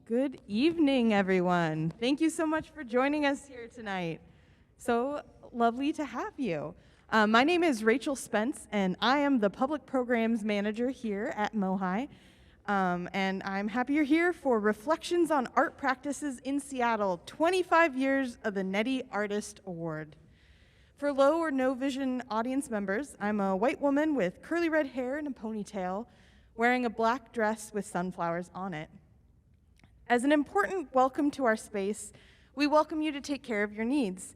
Good evening, everyone. Thank you so much for joining us here tonight. So lovely to have you. My name is Rachel Spence, and I am the Public Programs Manager here at MOHAI. And I'm happy you're here for Reflections on Art Practices in Seattle, 25 years of the Neddy Artist Award. For low or no vision audience members, I'm a white woman with curly red hair and a ponytail, wearing a black dress with sunflowers on it. As an important welcome to our space, we welcome you to take care of your needs.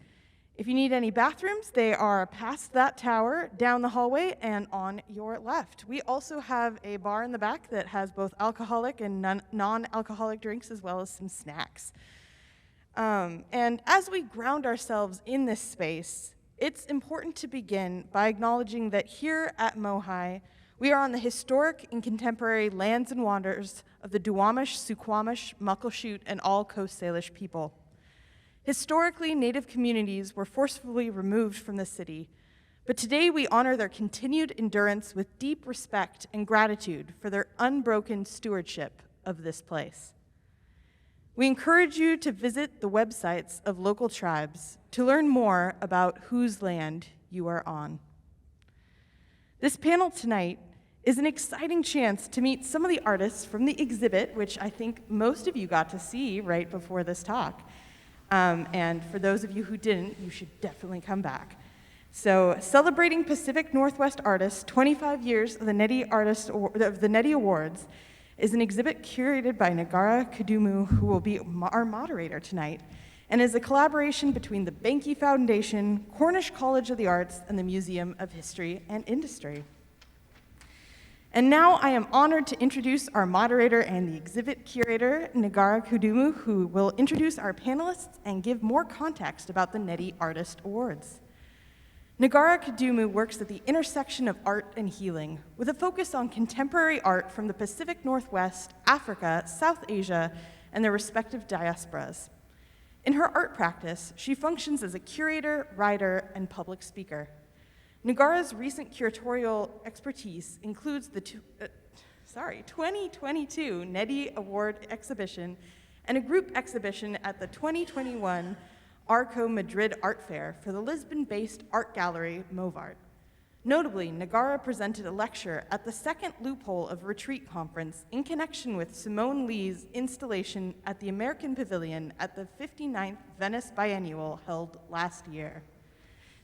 If you need any bathrooms, they are past that tower, down the hallway, and on your left. We also have a bar in the back that has both alcoholic and non-alcoholic drinks, as well as some snacks. And as we ground ourselves in this space, it's important to begin by acknowledging that here at MOHAI, we are on the historic and contemporary lands and waters of the Duwamish, Suquamish, Muckleshoot, and all Coast Salish people. Historically, Native communities were forcefully removed from the city, but today we honor their continued endurance with deep respect and gratitude for their unbroken stewardship of this place. We encourage you to visit the websites of local tribes to learn more about whose land you are on. This panel tonight is an exciting chance to meet some of the artists from the exhibit, which I think most of you got to see right before this talk. And for those of you who didn't, you should definitely come back. So, celebrating Pacific Northwest artists, 25 years of the Neddy Awards, is an exhibit curated by Negarra Kudumu, who will be our moderator tonight, and is a collaboration between the Behnke Foundation, Cornish College of the Arts, and the Museum of History and Industry. And now I am honored to introduce our moderator and the exhibit curator, Negarra Kudumu, who will introduce our panelists and give more context about the Neddy Artist Awards. Negarra Kudumu works at the intersection of art and healing, with a focus on contemporary art from the Pacific Northwest, Africa, South Asia, and their respective diasporas. In her art practice, she functions as a curator, writer, and public speaker. Negarra's recent curatorial expertise includes the 2022 Neddy Award exhibition and a group exhibition at the 2021 Arco Madrid Art Fair for the Lisbon-based art gallery Movart. Notably, Negarra presented a lecture at the second Loophole of Retreat conference in connection with Simone Lee's installation at the American Pavilion at the 59th Venice Biennial held last year.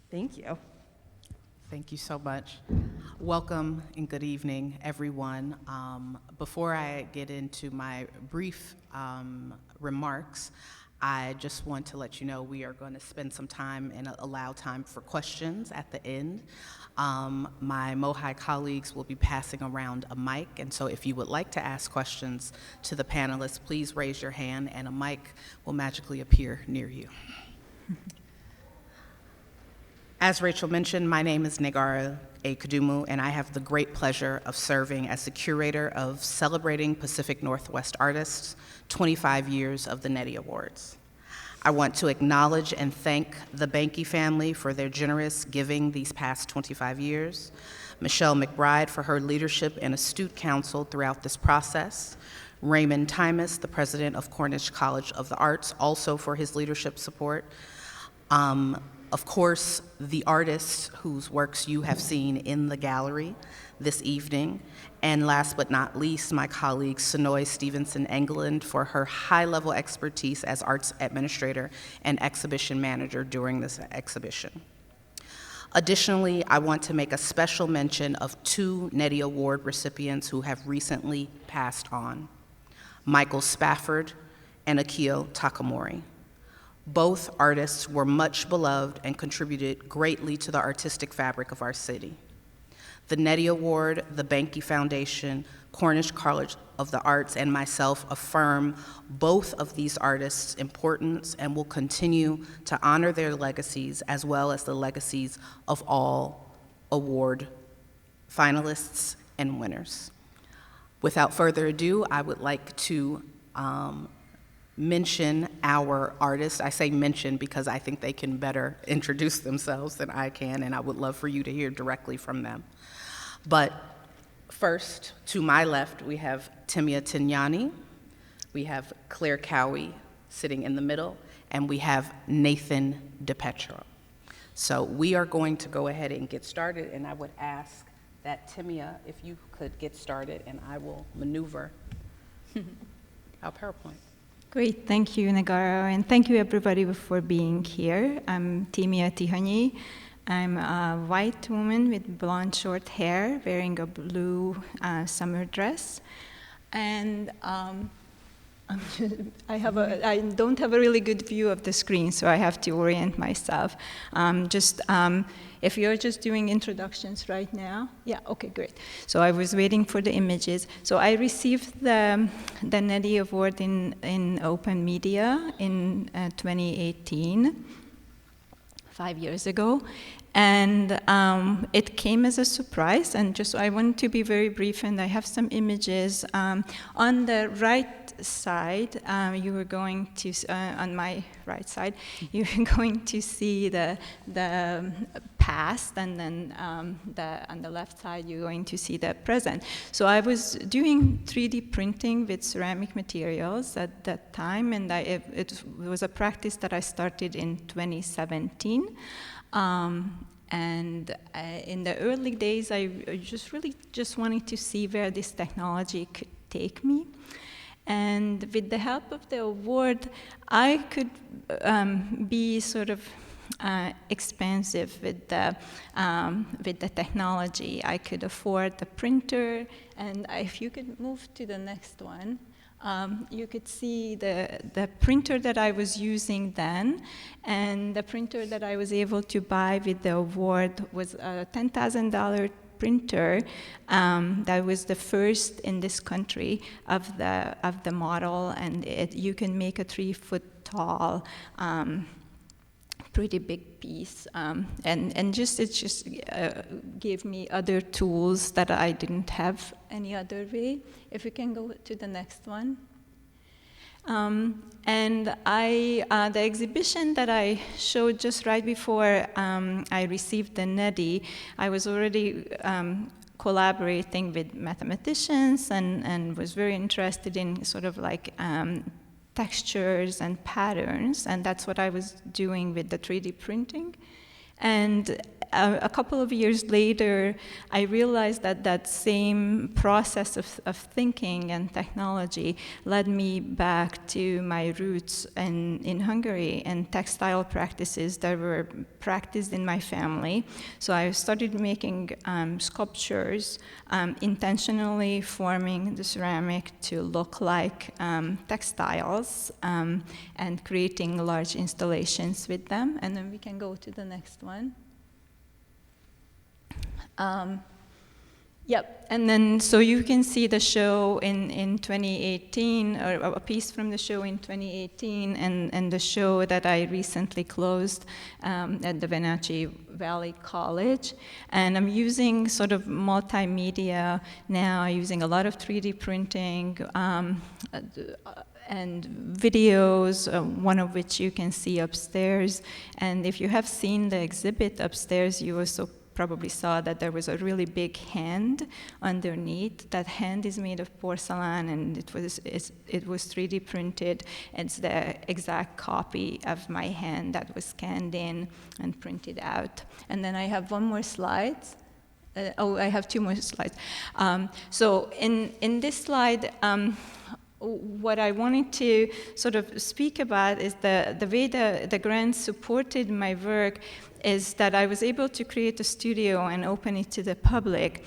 Thank you. Thank you so much. Welcome and good evening, everyone. Before I get into my brief remarks, I just want to let you know we are going to spend some time and allow time for questions at the end. My MOHAI colleagues will be passing around a mic, and so if you would like to ask questions to the panelists, please raise your hand and a mic will magically appear near you. As Rachel mentioned, my name is Negarra Kudumu, and I have the great pleasure of serving as the curator of Celebrating Pacific Northwest Artists, 25 years of the Neddy Awards. I want to acknowledge and thank the Behnke family for their generous giving these past 25 years, Michelle McBride for her leadership and astute counsel throughout this process, Raymond Timas, the president of Cornish College of the Arts, also for his leadership support, of course, the artists whose works you have seen in the gallery this evening, and last but not least, my colleague Sonoy Stevenson Engeland for her high-level expertise as arts administrator and exhibition manager during this exhibition. Additionally, I want to make a special mention of two Neddy Award recipients who have recently passed on, Michael Spafford and Akio Takamori. Both artists were much beloved and contributed greatly to the artistic fabric of our city. The Neddy Award, the Behnke Foundation, Cornish College of the Arts, and myself affirm both of these artists' importance and will continue to honor their legacies as well as the legacies of all award finalists and winners. Without further ado, I would like to mention our artists. I say mention because I think they can better introduce themselves than I can, and I would love for you to hear directly from them. But first, to my left, we have Timea Tihanyi, We have Claire Cowie sitting in the middle, and we have Nathan DiPietro. So we are going to go ahead and get started, and I would ask that Timea, if you could get started, and I will maneuver our PowerPoint. Great, thank you, Negarra, and thank you everybody for being here. I'm Timea Tihanyi. I'm a white woman with blonde short hair wearing a blue summer dress. And I don't have a really good view of the screen, so I have to orient myself. If you're just doing introductions right now, yeah, okay, great. So I was waiting for the images. So I received the Neddy Award in Open Media in 2018, 5 years ago. And it came as a surprise, and just I want to be very brief, and I have some images. On the right side, you were going to, on my right side, you're going to see the past, and then on the left side, you're going to see the present. So I was doing 3D printing with ceramic materials at that time, and it was a practice that I started in 2017. In the early days, I just wanted to see where this technology could take me. And with the help of the award, I could be sort of expensive with the technology. I could afford the printer, and if you could move to the next one, you could see the printer that I was using then, and the printer that I was able to buy with the award was a $10,000 printer that was the first in this country of the model, and you can make a 3-foot tall, pretty big piece, and it just gave me other tools that I didn't have any other way. If we can go to the next one. And the exhibition that I showed just right before I received the Neddy, I was already collaborating with mathematicians and was very interested in sort of like textures and patterns, and that's what I was doing with the 3D printing. And a couple of years later, I realized that that same process of thinking and technology led me back to my roots in Hungary and textile practices that were practiced in my family. So I started making sculptures, intentionally forming the ceramic to look like textiles, and creating large installations with them. And then we can go to the next one. Yep, and then so you can see the show in 2018, or a piece from the show in 2018, and the show that I recently closed at the Wenatchee Valley College. And I'm using sort of multimedia now, using a lot of 3D printing, and videos, one of which you can see upstairs. And if you have seen the exhibit upstairs, you also probably saw that there was a really big hand underneath. That hand is made of porcelain, and it was 3D printed. It's the exact copy of my hand that was scanned in and printed out. And then I have one more slide. I have 2 more slides. So in this slide, what I wanted to sort of speak about is the way the grant supported my work is that I was able to create a studio and open it to the public,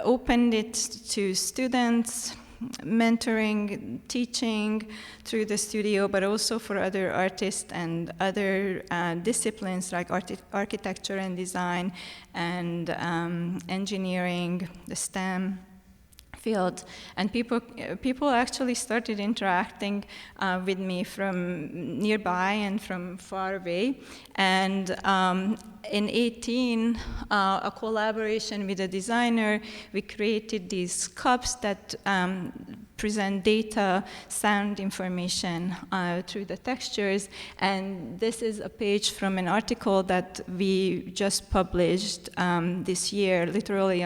opened it to students, mentoring, teaching through the studio, but also for other artists and other disciplines like architecture and design and engineering, the STEM field. And people actually started interacting with me from nearby and from far away. And in 18, a collaboration with a designer, we created these cups that present data, sound information through the textures. And this is a page from an article that we just published this year, literally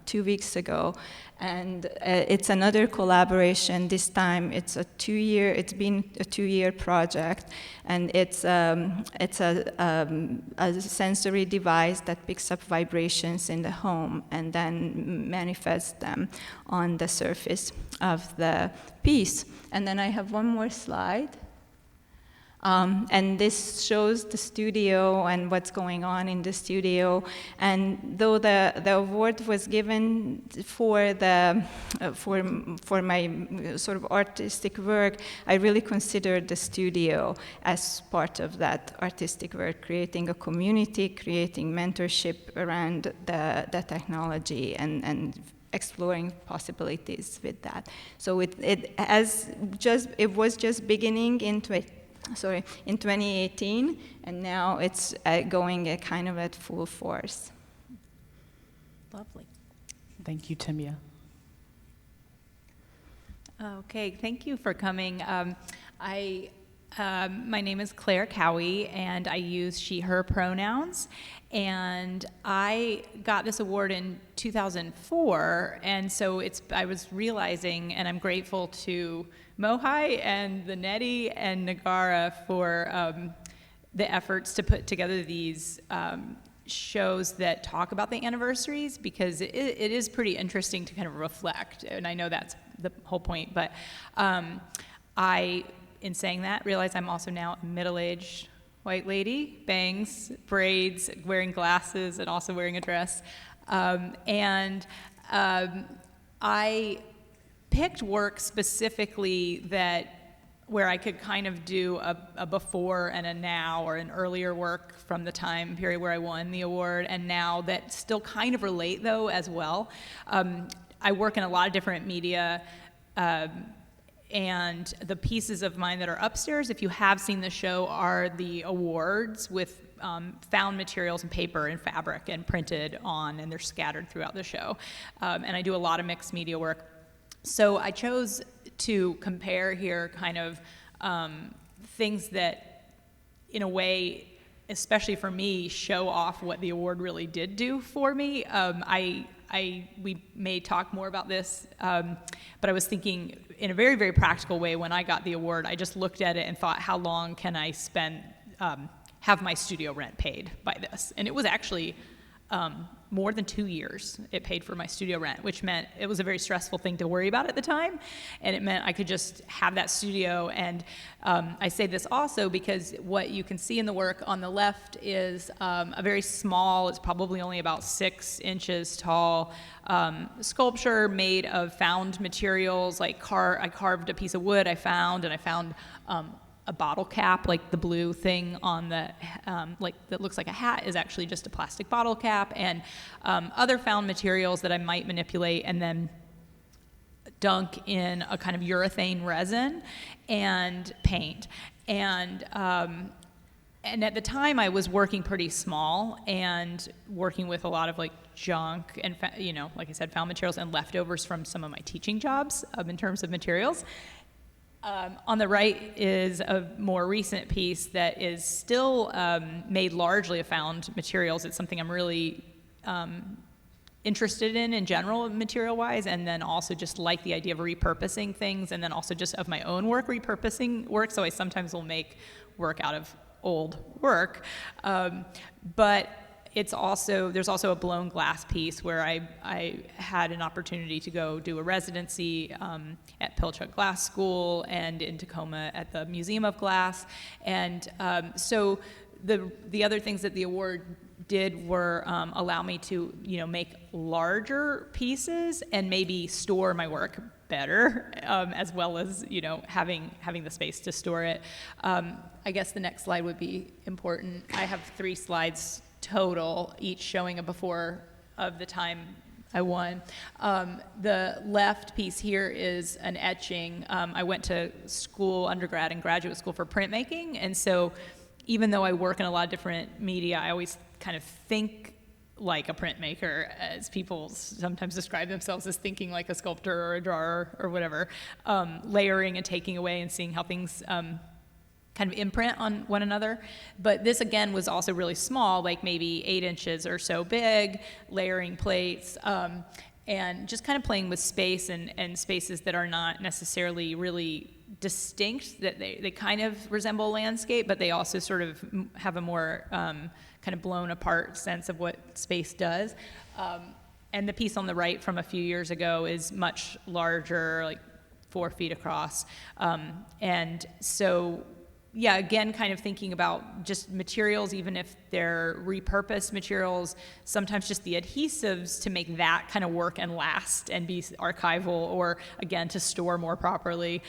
2 weeks ago. And it's another collaboration. This time it's been a 2-year project, and it's a sensory device that picks up vibrations in the home and then manifests them on the surface of the piece. And then I have one more slide. And this shows the studio and what's going on in the studio. And though the award was given for my sort of artistic work, I really considered the studio as part of that artistic work, creating a community, creating mentorship around the technology, and exploring possibilities with that. So it was just beginning in 2018, and now it's going kind of at full force. Lovely. Thank you, Timea. Okay, thank you for coming. My name is Claire Cowie, and I use she, her pronouns. And I got this award in 2004, and so I was realizing, and I'm grateful to MOHAI and the Neddy and Negarra for the efforts to put together these shows that talk about the anniversaries, because it is pretty interesting to kind of reflect, and I know that's the whole point, but in saying that, realize I'm also now a middle-aged white lady, bangs, braids, wearing glasses, and also wearing a dress. I picked work specifically where I could kind of do a before and a now, or an earlier work from the time period where I won the award, and now that still kind of relate, though, as well. I work in a lot of different media, and the pieces of mine that are upstairs, if you have seen the show, are the awards with found materials and paper and fabric and printed on, and they're scattered throughout the show. And I do a lot of mixed media work. So I chose to compare here kind of things that, in a way, especially for me, show off what the award really did do for me. We may talk more about this, but I was thinking in a very, very practical way when I got the award. I just looked at it and thought, how long can I spend, have my studio rent paid by this? And it was actually more than 2 years it paid for my studio rent, which meant it was a very stressful thing to worry about at the time, and it meant I could just have that studio. And I say this also because what you can see in the work on the left is a very small, it's probably only about 6 inches tall, sculpture made of found materials. Like I carved a piece of wood I found, and I found a bottle cap, like the blue thing on the, that looks like a hat, is actually just a plastic bottle cap, and other found materials that I might manipulate and then dunk in a kind of urethane resin and paint. And at the time I was working pretty small and working with a lot of like junk and, like I said, found materials and leftovers from some of my teaching jobs in terms of materials. On the right is a more recent piece that is still made largely of found materials. It's something I'm really interested in general, material-wise, and then also just like the idea of repurposing things, and then also just of my own work, repurposing work. So I sometimes will make work out of old work. But there's also a blown glass piece where I had an opportunity to go do a residency at Pilchuck Glass School and in Tacoma at the Museum of Glass. And so the other things that the award did were allow me to make larger pieces and maybe store my work better, as well as having the space to store it. I guess the next slide would be important. I have 3 slides total, each showing a before of the time I won. The left piece here is an etching. I went to school, undergrad and graduate school, for printmaking, and so even though I work in a lot of different media, I always kind of think like a printmaker, as people sometimes describe themselves as thinking like a sculptor or a drawer or whatever, layering and taking away and seeing how things kind of imprint on one another. But this again was also really small, like maybe 8 inches or so big, layering plates, and just kind of playing with space and spaces that are not necessarily really distinct, that they kind of resemble landscape, but they also sort of have a more kind of blown apart sense of what space does. And the piece on the right from a few years ago is much larger, like 4 feet across. And so, yeah, again, kind of thinking about just materials, even if they're repurposed materials, sometimes just the adhesives to make that kind of work and last and be archival, or again, to store more properly.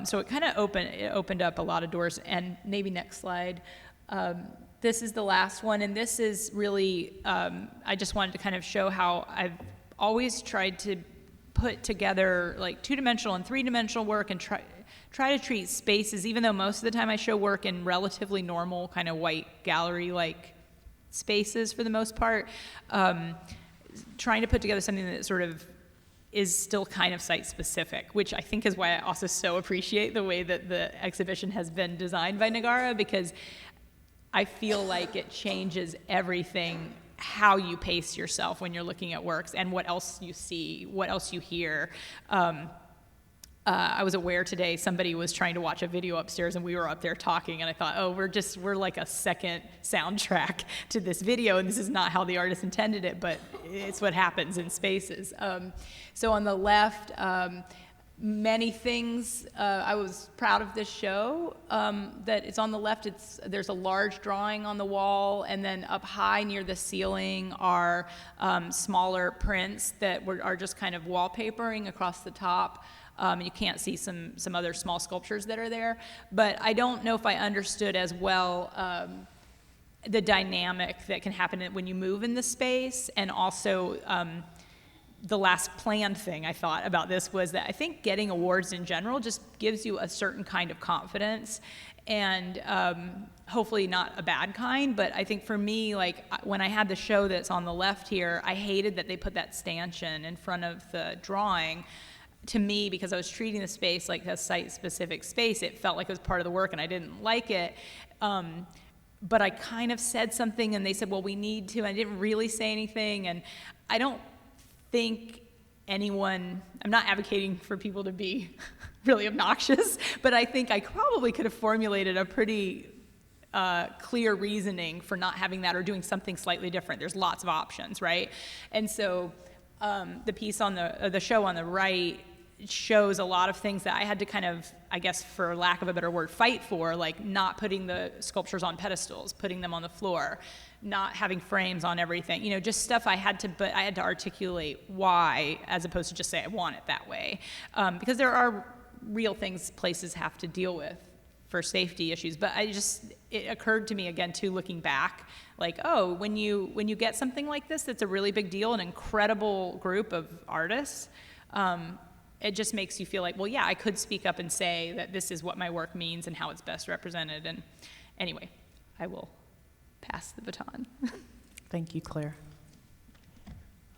So it kind of opened up a lot of doors. And maybe next slide. This is the last one, and this is really, I just wanted to kind of show how I've always tried to put together like 2-dimensional and 3-dimensional work and try to treat spaces, even though most of the time I show work in relatively normal kind of white gallery-like spaces for the most part, trying to put together something that sort of is still kind of site-specific, which I think is why I also so appreciate the way that the exhibition has been designed by Negarra, because I feel like it changes everything, how you pace yourself when you're looking at works and what else you see, what else you hear. I was aware today somebody was trying to watch a video upstairs and we were up there talking, and I thought, oh, we're like a second soundtrack to this video, and this is not how the artist intended it, but it's what happens in spaces. So on the left, many things. I was proud of this show, that it's on the left. There's a large drawing on the wall, and then up high near the ceiling are smaller prints that are just kind of wallpapering across the top. You can't see some other small sculptures that are there, but I don't know if I understood as well the dynamic that can happen when you move in the space, and also the last planned thing I thought about this was that I think getting awards in general just gives you a certain kind of confidence, and hopefully not a bad kind, but I think for me, like when I had the show that's on the left here, I hated that they put that stanchion in front of the drawing. To me, because I was treating the space like a site-specific space, it felt like it was part of the work, and I didn't like it. But I kind of said something, and they said, well, we need to. I didn't really say anything, and I don't think I'm not advocating for people to be really obnoxious, but I think I probably could have formulated a pretty clear reasoning for not having that or doing something slightly different. There's lots of options, right? And so the piece on the show on the right shows a lot of things that I had to kind of, I guess for lack of a better word, fight for, like not putting the sculptures on pedestals, putting them on the floor, not having frames on everything, just stuff I had to articulate why, as opposed to just say I want it that way, because there are real things places have to deal with for safety issues. But it occurred to me again too, looking back, like, oh, when you get something like this that's a really big deal, an incredible group of artists, it just makes you feel like, well, yeah, I could speak up and say that this is what my work means and how it's best represented. And anyway, I will pass the baton. Thank you, Claire.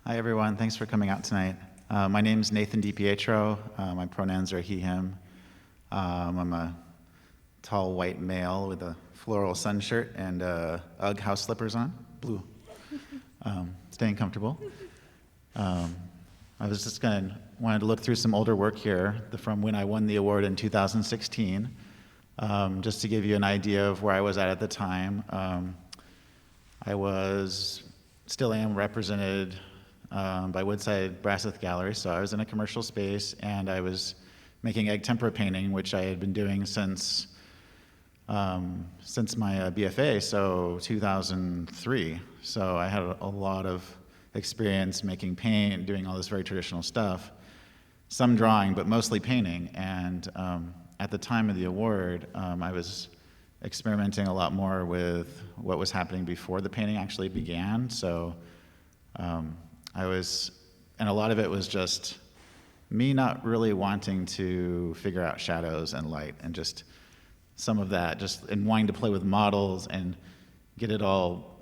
Hi, everyone. Thanks for coming out tonight. My name's Nathan DiPietro. My pronouns are he, him. I'm a tall white male with a floral sun shirt and UGG house slippers on, blue. Staying comfortable. I was just wanted to look through some older work here from when I won the award in 2016, just to give you an idea of where I was at the time. I still am represented by Woodside Brasseth Gallery, so I was in a commercial space, and I was making egg tempera painting, which I had been doing since my BFA, so 2003. So I had a lot of experience making paint, doing all this very traditional stuff, some drawing, but mostly painting. And at the time of the award, I was experimenting a lot more with what was happening before the painting actually began. So and a lot of it was just me not really wanting to figure out shadows and light, and just some of that, and wanting to play with models and get it all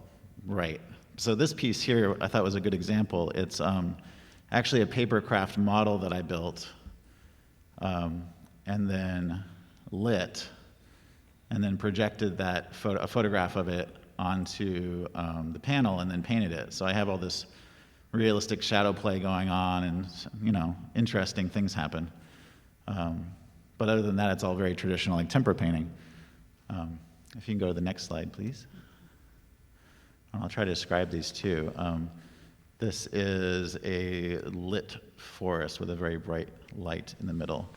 right, So this piece here I thought was a good example. It's actually a paper craft model that I built and then lit and then projected that a photograph of it onto the panel and then painted it. So I have all this realistic shadow play going on, and interesting things happen. But other than that, it's all very traditional, like tempera painting. If you can go to the next slide, please. I'll try to describe these too. This is a lit forest with a very bright light in the middle.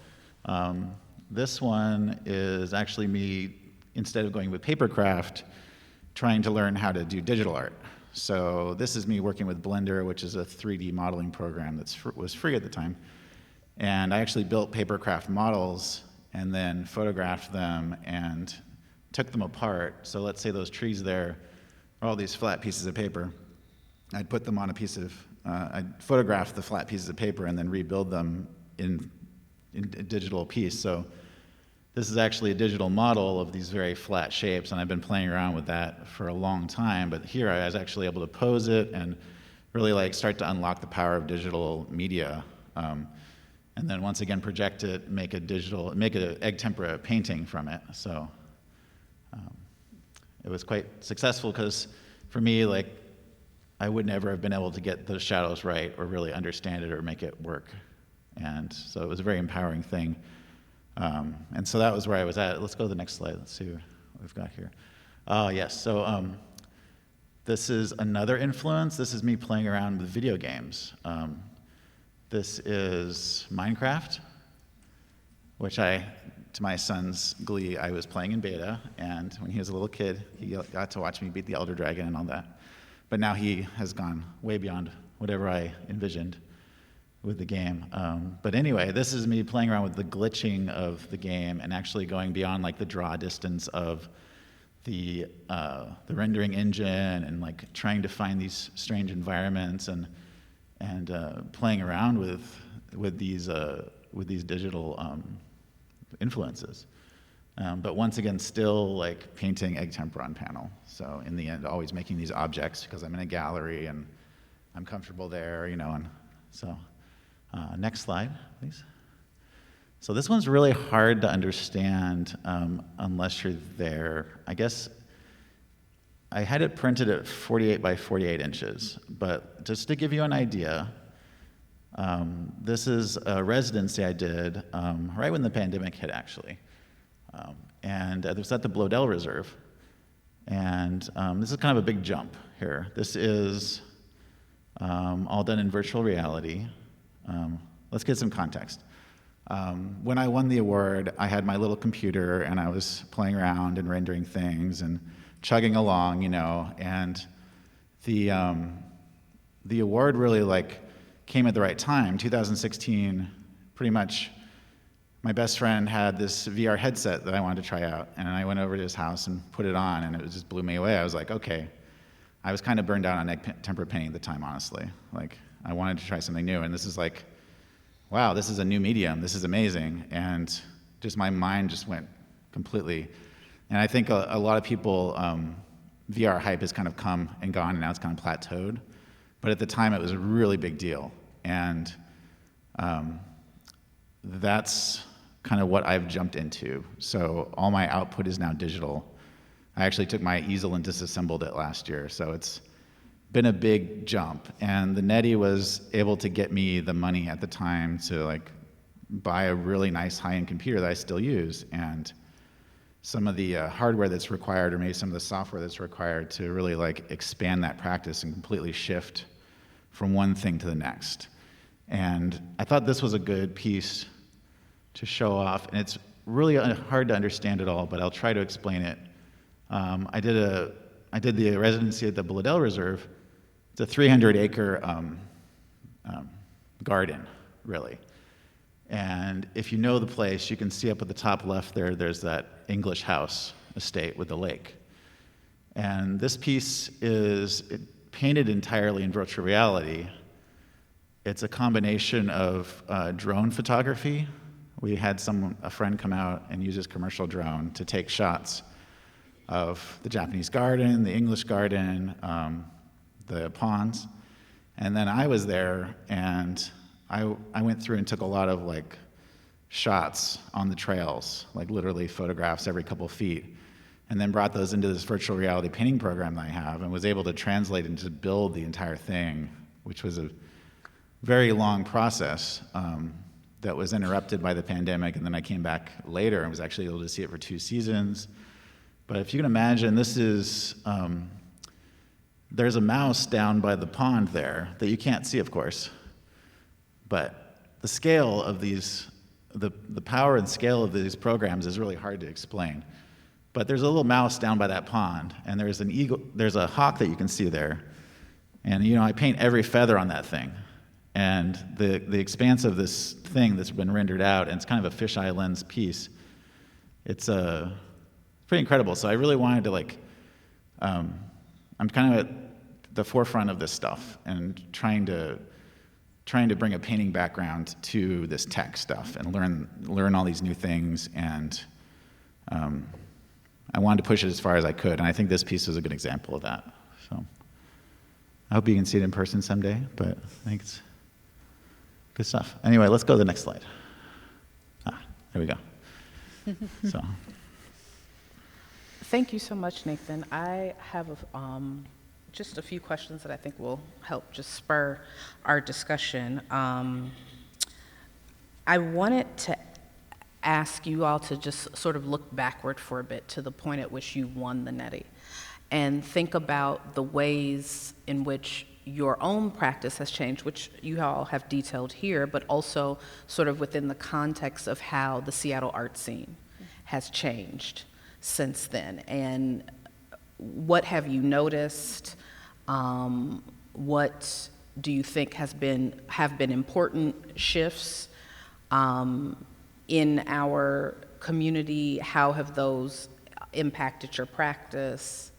This one is actually me, instead of going with paper craft, trying to learn how to do digital art. So this is me working with Blender, which is a 3D modeling program that was free at the time. And I actually built paper craft models and then photographed them and took them apart. So let's say those trees there are all these flat pieces of paper. I'd put them on a piece of, I'd photograph the flat pieces of paper and then rebuild them in a digital piece. So this is actually a digital model of these very flat shapes, and I've been playing around with that for a long time, but here I was actually able to pose it and really start to unlock the power of digital media. And then once again project it, make an egg tempera painting from it. So it was quite successful because for me, I would never have been able to get those shadows right or really understand it or make it work. And so it was a very empowering thing. And so that was where I was at. Let's go to the next slide. Let's see what we've got here. Yes, so this is another influence. This is me playing around with video games. This is Minecraft, which to my son's glee, I was playing in beta, and when he was a little kid, he got to watch me beat the Elder Dragon and all that. But now he has gone way beyond whatever I envisioned with the game. But anyway, this is me playing around with the glitching of the game and actually going beyond the draw distance of the rendering engine and trying to find these strange environments and playing around with these digital influences. But once again, still painting egg tempera on panel. So in the end, always making these objects because I'm in a gallery and I'm comfortable there, and so. Next slide, please. So this one's really hard to understand unless you're there. I guess I had it printed at 48 by 48 inches, but just to give you an idea, this is a residency I did right when the pandemic hit, actually. And it was at the Blodell Reserve. And this is kind of a big jump here. This is all done in virtual reality. Let's get some context. When I won the award, I had my little computer and I was playing around and rendering things and chugging along, and the award really came at the right time. 2016, pretty much my best friend had this VR headset that I wanted to try out, and I went over to his house and put it on, and it just blew me away. I was like, okay. I was kind of burned out on egg tempera painting at the time, honestly. I wanted to try something new, and this is wow, this is a new medium. This is amazing, and just my mind just went completely. And I think a lot of people, VR hype has kind of come and gone, and now it's kind of plateaued. But at the time, it was a really big deal, and that's kind of what I've jumped into. So all my output is now digital. I actually took my easel and disassembled it last year, so it's been a big jump. And the Neddy was able to get me the money at the time to buy a really nice high-end computer that I still use, and some of the hardware that's required, or maybe some of the software that's required to really expand that practice and completely shift from one thing to the next. And I thought this was a good piece to show off, and it's really hard to understand it all, but I'll try to explain it. I did the residency at the Blodell Reserve. It's a 300-acre garden, really. And if you know the place, you can see up at the top left there's that English house estate with the lake. And this piece is painted entirely in virtual reality. It's a combination of drone photography. We had a friend come out and use his commercial drone to take shots of the Japanese garden, the English garden, the ponds. And then I was there, and I went through and took a lot of like shots on the trails, like literally photographs every couple feet, and then brought those into this virtual reality painting program that I have, and was able to translate and to build the entire thing, which was a very long process that was interrupted by the pandemic, and then I came back later and was actually able to see it for 2 seasons. But if you can imagine, this is, there's a mouse down by the pond there that you can't see, of course, but the scale of these, the power and scale of these programs is really hard to explain. But there's a little mouse down by that pond, and there's an eagle, there's a hawk that you can see there. And I paint every feather on that thing. And the expanse of this thing that's been rendered out, and it's kind of a fisheye lens piece, it's pretty incredible. So I really wanted to I'm kind of at the forefront of this stuff and trying to bring a painting background to this tech stuff and learn all these new things, and I wanted to push it as far as I could, and I think this piece was a good example of that. So I hope you can see it in person someday, but I think it's good stuff. Anyway, let's go to the next slide. There we go. So. Thank you so much, Nathan. I have just a few questions that I think will help just spur our discussion. I wanted to ask you all to just sort of look backward for a bit to the point at which you won the Neddy, and think about the ways in which your own practice has changed, which you all have detailed here, but also sort of within the context of how the Seattle art scene has changed since then. And what have you noticed? What do you think have been important shifts in our community? How have those impacted your practice?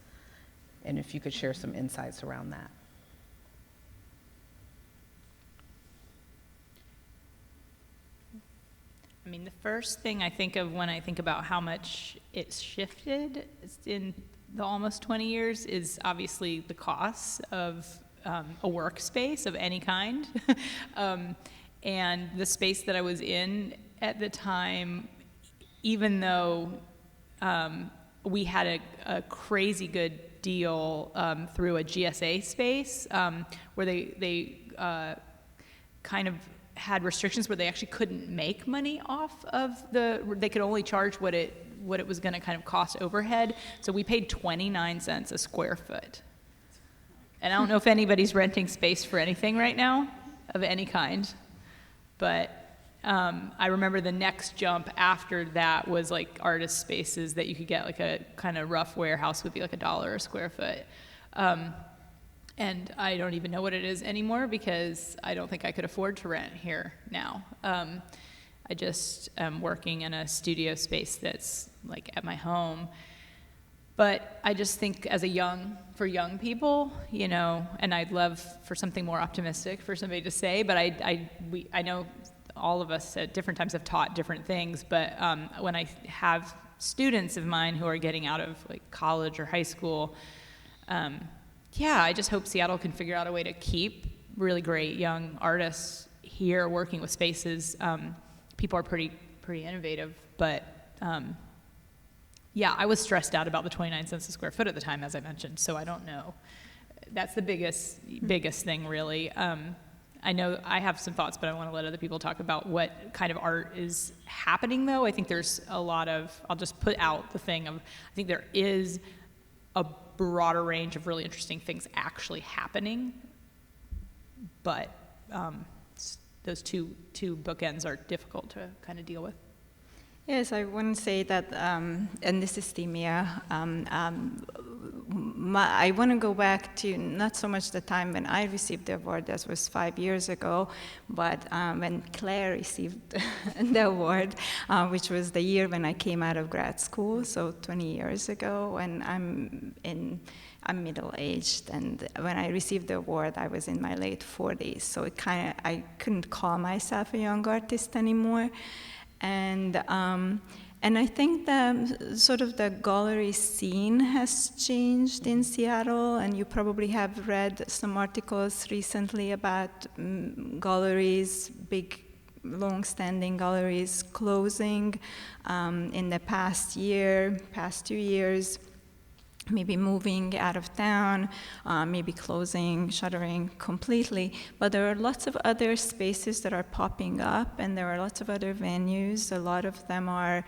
And if you could share some insights around that. I mean, the first thing I think of when I think about how much it's shifted in the almost 20 years is obviously the cost of a workspace of any kind. And the space that I was in at the time, even though we had a crazy good deal through a GSA space where they kind of had restrictions where they actually couldn't make money off of they could only charge what it was going to kind of cost overhead. So we paid 29 cents a square foot. And I don't know if anybody's renting space for anything right now of any kind, but I remember the next jump after that was like artist spaces that you could get, like a kind of rough warehouse would be like $1 a square foot. And I don't even know what it is anymore because I don't think I could afford to rent here now. I just am working in a studio space that's like at my home. But I just think for young people, and I'd love for something more optimistic for somebody to say, but I know all of us at different times have taught different things, but when I have students of mine who are getting out of like college or high school, I just hope Seattle can figure out a way to keep really great young artists here working with spaces. People are pretty innovative, but I was stressed out about the 29 cents a square foot at the time, as I mentioned, so I don't know. That's the biggest thing, really. I know I have some thoughts, but I want to let other people talk about what kind of art is happening, though. I think there's a lot of, I'll just put out the thing of, I think there is a broader range of really interesting things actually happening, but those two bookends are difficult to kind of deal with. Yes, I want to say that, and this is Timea, I want to go back to not so much the time when I received the award, that was 5 years ago, but when Claire received the award, which was the year when I came out of grad school, so 20 years ago, and I'm middle-aged, and when I received the award, I was in my late 40s, so I couldn't call myself a young artist anymore. And And I think sort of the gallery scene has changed in Seattle, and you probably have read some articles recently about galleries, big long-standing galleries closing in the past 2 years, maybe moving out of town, maybe closing, shuttering completely. But there are lots of other spaces that are popping up, and there are lots of other venues. A lot of them are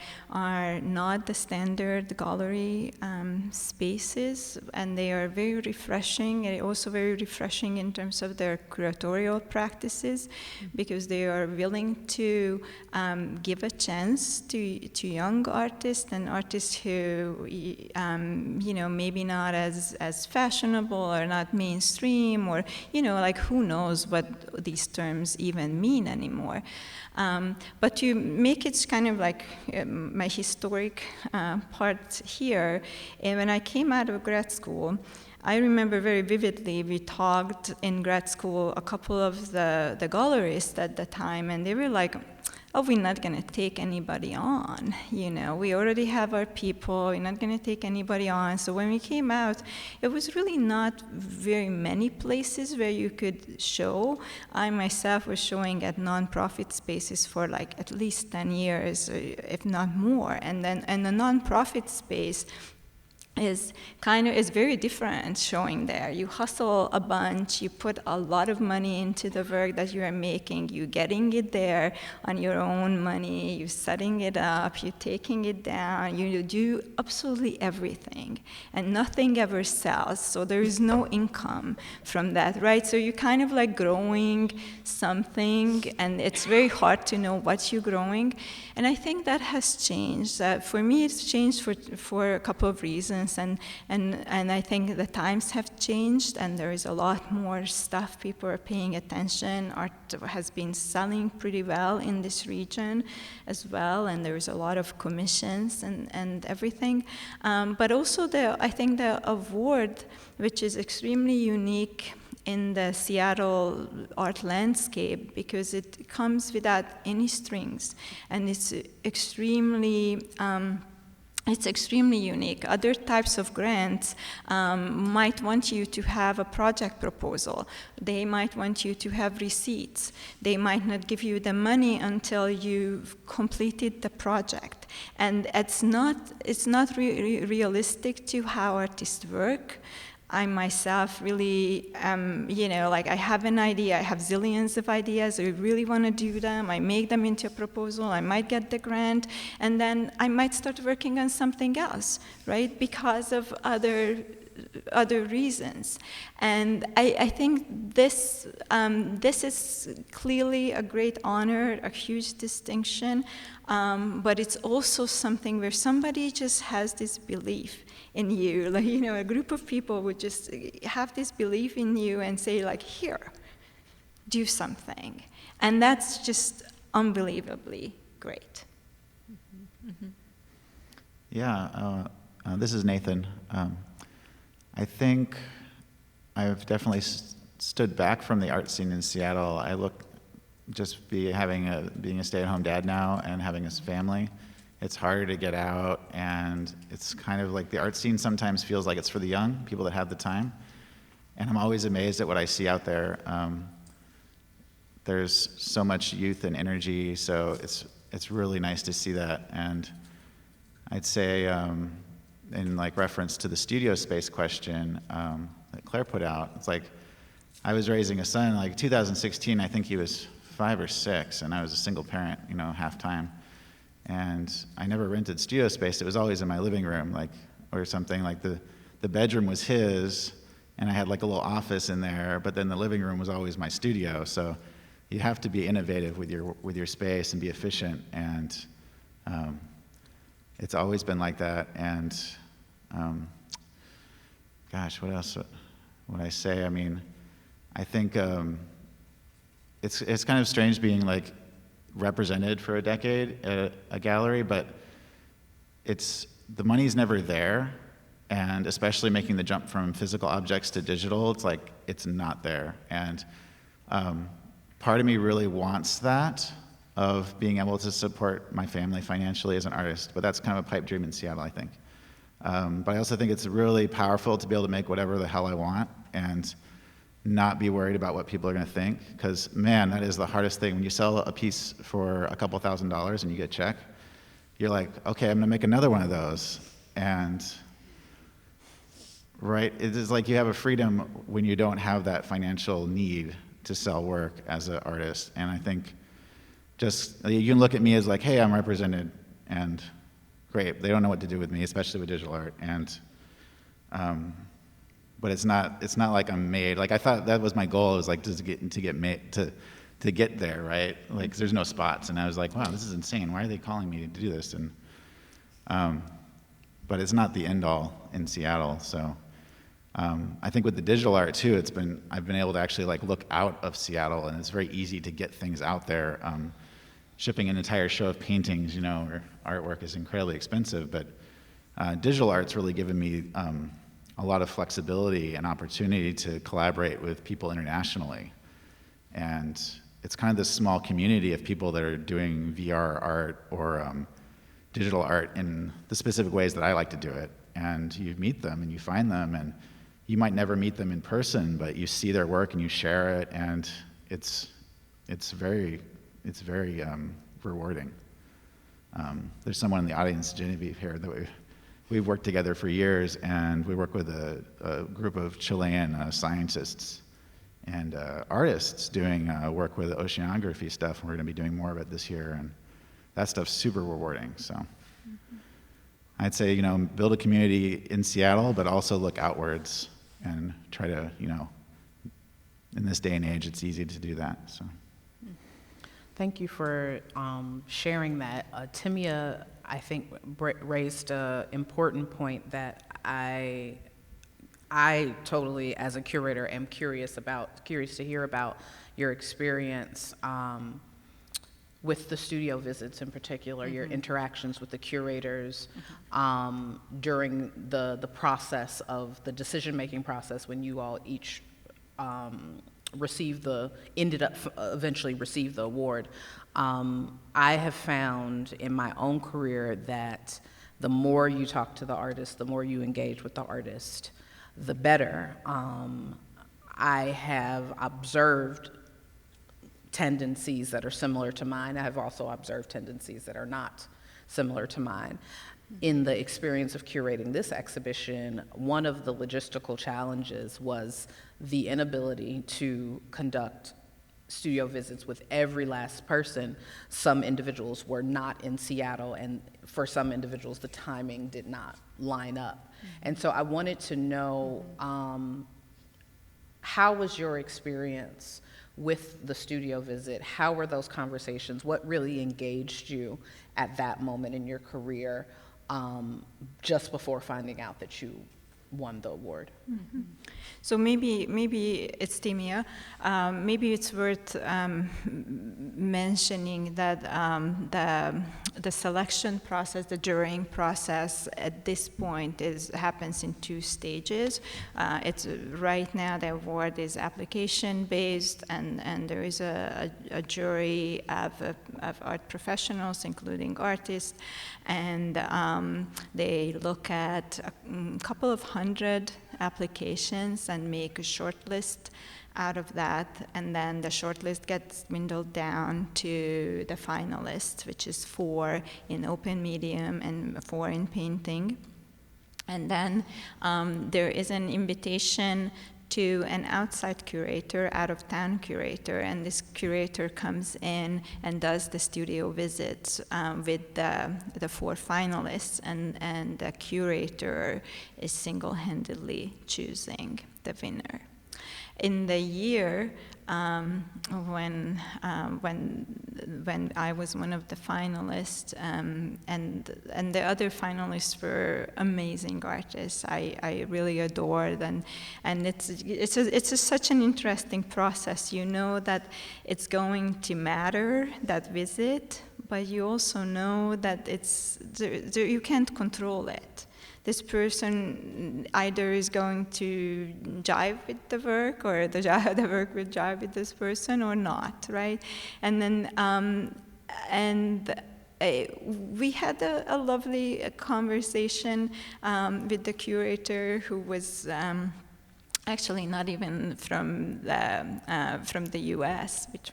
not the standard gallery spaces, and they are very refreshing, and also very refreshing in terms of their curatorial practices, because they are willing to give a chance to young artists and artists who, maybe not as fashionable or not mainstream, or, like, who knows what these terms even mean anymore. But to make it kind of like my historic part here, and when I came out of grad school, I remember very vividly, we talked in grad school, a couple of the gallerists at the time, and they were like, oh, we're not going to take anybody on. We already have our people. We're not going to take anybody on. So when we came out, it was really not very many places where you could show. I myself was showing at nonprofit spaces for like at least 10 years, if not more. And the nonprofit space is very different showing there. You hustle a bunch, you put a lot of money into the work that you are making, you getting it there on your own money, you setting it up, you taking it down, you do absolutely everything, and nothing ever sells, so there is no income from that, right? So you're kind of like growing something, and it's very hard to know what you're growing, and I think that has changed. For me, it's changed for a couple of reasons. And I think the times have changed, and there is a lot more stuff. People are paying attention. Art has been selling pretty well in this region as well, and there is a lot of commissions and everything. But also, I think the award, which is extremely unique in the Seattle art landscape, because it comes without any strings, and it's extremely unique. Other types of grants might want you to have a project proposal. They might want you to have receipts. They might not give you the money until you've completed the project. And it's not realistic to how artists work. I myself really, I have an idea, I have zillions of ideas, I really want to do them, I make them into a proposal, I might get the grant, and then I might start working on something else, right, because of other reasons. And I think this is clearly a great honor, a huge distinction, but it's also something where somebody just has this belief in you, like, a group of people would just have this belief in you and say, like, here, do something. And that's just unbelievably great. Mm-hmm. Yeah, this is Nathan. I think I've definitely stood back from the art scene in Seattle. I look, just being a stay-at-home dad now and having a family, it's harder to get out, and it's kind of like the art scene sometimes feels like it's for the young, people that have the time. And I'm always amazed at what I see out there. There's so much youth and energy, so it's really nice to see that. And I'd say, in like reference to the studio space question that Claire put out, it's like I was raising a son, like 2016, I think he was 5 or 6, and I was a single parent, half-time. And I never rented studio space. It was always in my living room, like, or something. Like the bedroom was his, and I had like a little office in there, but then the living room was always my studio. So you have to be innovative with your space and be efficient. And it's always been like that. And gosh, what else would I say? I mean, I think it's kind of strange being like represented for a decade at a gallery, but the money's never there, and especially making the jump from physical objects to digital, it's like it's not there. And part of me really wants that, of being able to support my family financially as an artist, but that's kind of a pipe dream in Seattle, I think. But I also think it's really powerful to be able to make whatever the hell I want and not be worried about what people are going to think, because man, that is the hardest thing. When you sell a piece for a couple $1,000s and you get a check, you're like, okay, I'm going to make another one of those. And right, it is like you have a freedom when you don't have that financial need to sell work as an artist. And I think just, you can look at me as like, hey, I'm represented, and great. They don't know what to do with me, especially with digital art. And, but it's not like I'm made. Like I thought that was my goal, was like to get there, right? Like 'cause there's no spots, and I was like, wow, this is insane. Why are they calling me to do this? And, but it's not the end all in Seattle. So I think with the digital art too, I've been able to actually like look out of Seattle, and it's very easy to get things out there. Shipping an entire show of paintings, or artwork is incredibly expensive, but digital art's really given me a lot of flexibility and opportunity to collaborate with people internationally. And it's kind of this small community of people that are doing VR art or digital art in the specific ways that I like to do it. And you meet them and you find them, and you might never meet them in person, but you see their work and you share it, and it's very rewarding. There's someone in the audience, Genevieve here, that we've worked together for years, and we work with a group of Chilean scientists and artists doing work with oceanography stuff, and we're going to be doing more of it this year, and that stuff's super rewarding. So I'd say, build a community in Seattle, but also look outwards and try to, in this day and age, it's easy to do that. So. Thank you for sharing that. Timea, I think, raised an important point that I totally, as a curator, am curious to hear about your experience with the studio visits in particular, your interactions with the curators during the process of the decision-making process when you all each eventually received the award. I have found in my own career that the more you talk to the artist, the more you engage with the artist, the better. I have observed tendencies that are similar to mine. I have also observed tendencies that are not similar to mine. In the experience of curating this exhibition, one of the logistical challenges was the inability to conduct studio visits with every last person. Some individuals were not in Seattle, and for some individuals, the timing did not line up. And so I wanted to know, how was your experience with the studio visit? How were those conversations? What really engaged you at that moment in your career, just before finding out that you won the award? So maybe it's Timea. Maybe it's worth mentioning that the selection process, the jurying process at this point happens in 2 stages. It's right now the award is application based, and there is a jury of art professionals, including artists, and they look at a couple of hundred applications and make a short list out of that, and then the short list gets dwindled down to the finalists, which is 4 in open medium and 4 in painting. And then there is an invitation to an outside curator, out-of-town curator, and this curator comes in and does the studio visits with the 4 finalists, and the curator is single-handedly choosing the winner. In the year when I was one of the finalists, and the other finalists were amazing artists I really adored, and it's such an interesting process. You know that it's going to matter, that visit, but you also know that you can't control it. This person either is going to jive with the work, or the work will jive with this person or not, right? And then we had a lovely conversation with the curator, who was actually not even from the U.S., which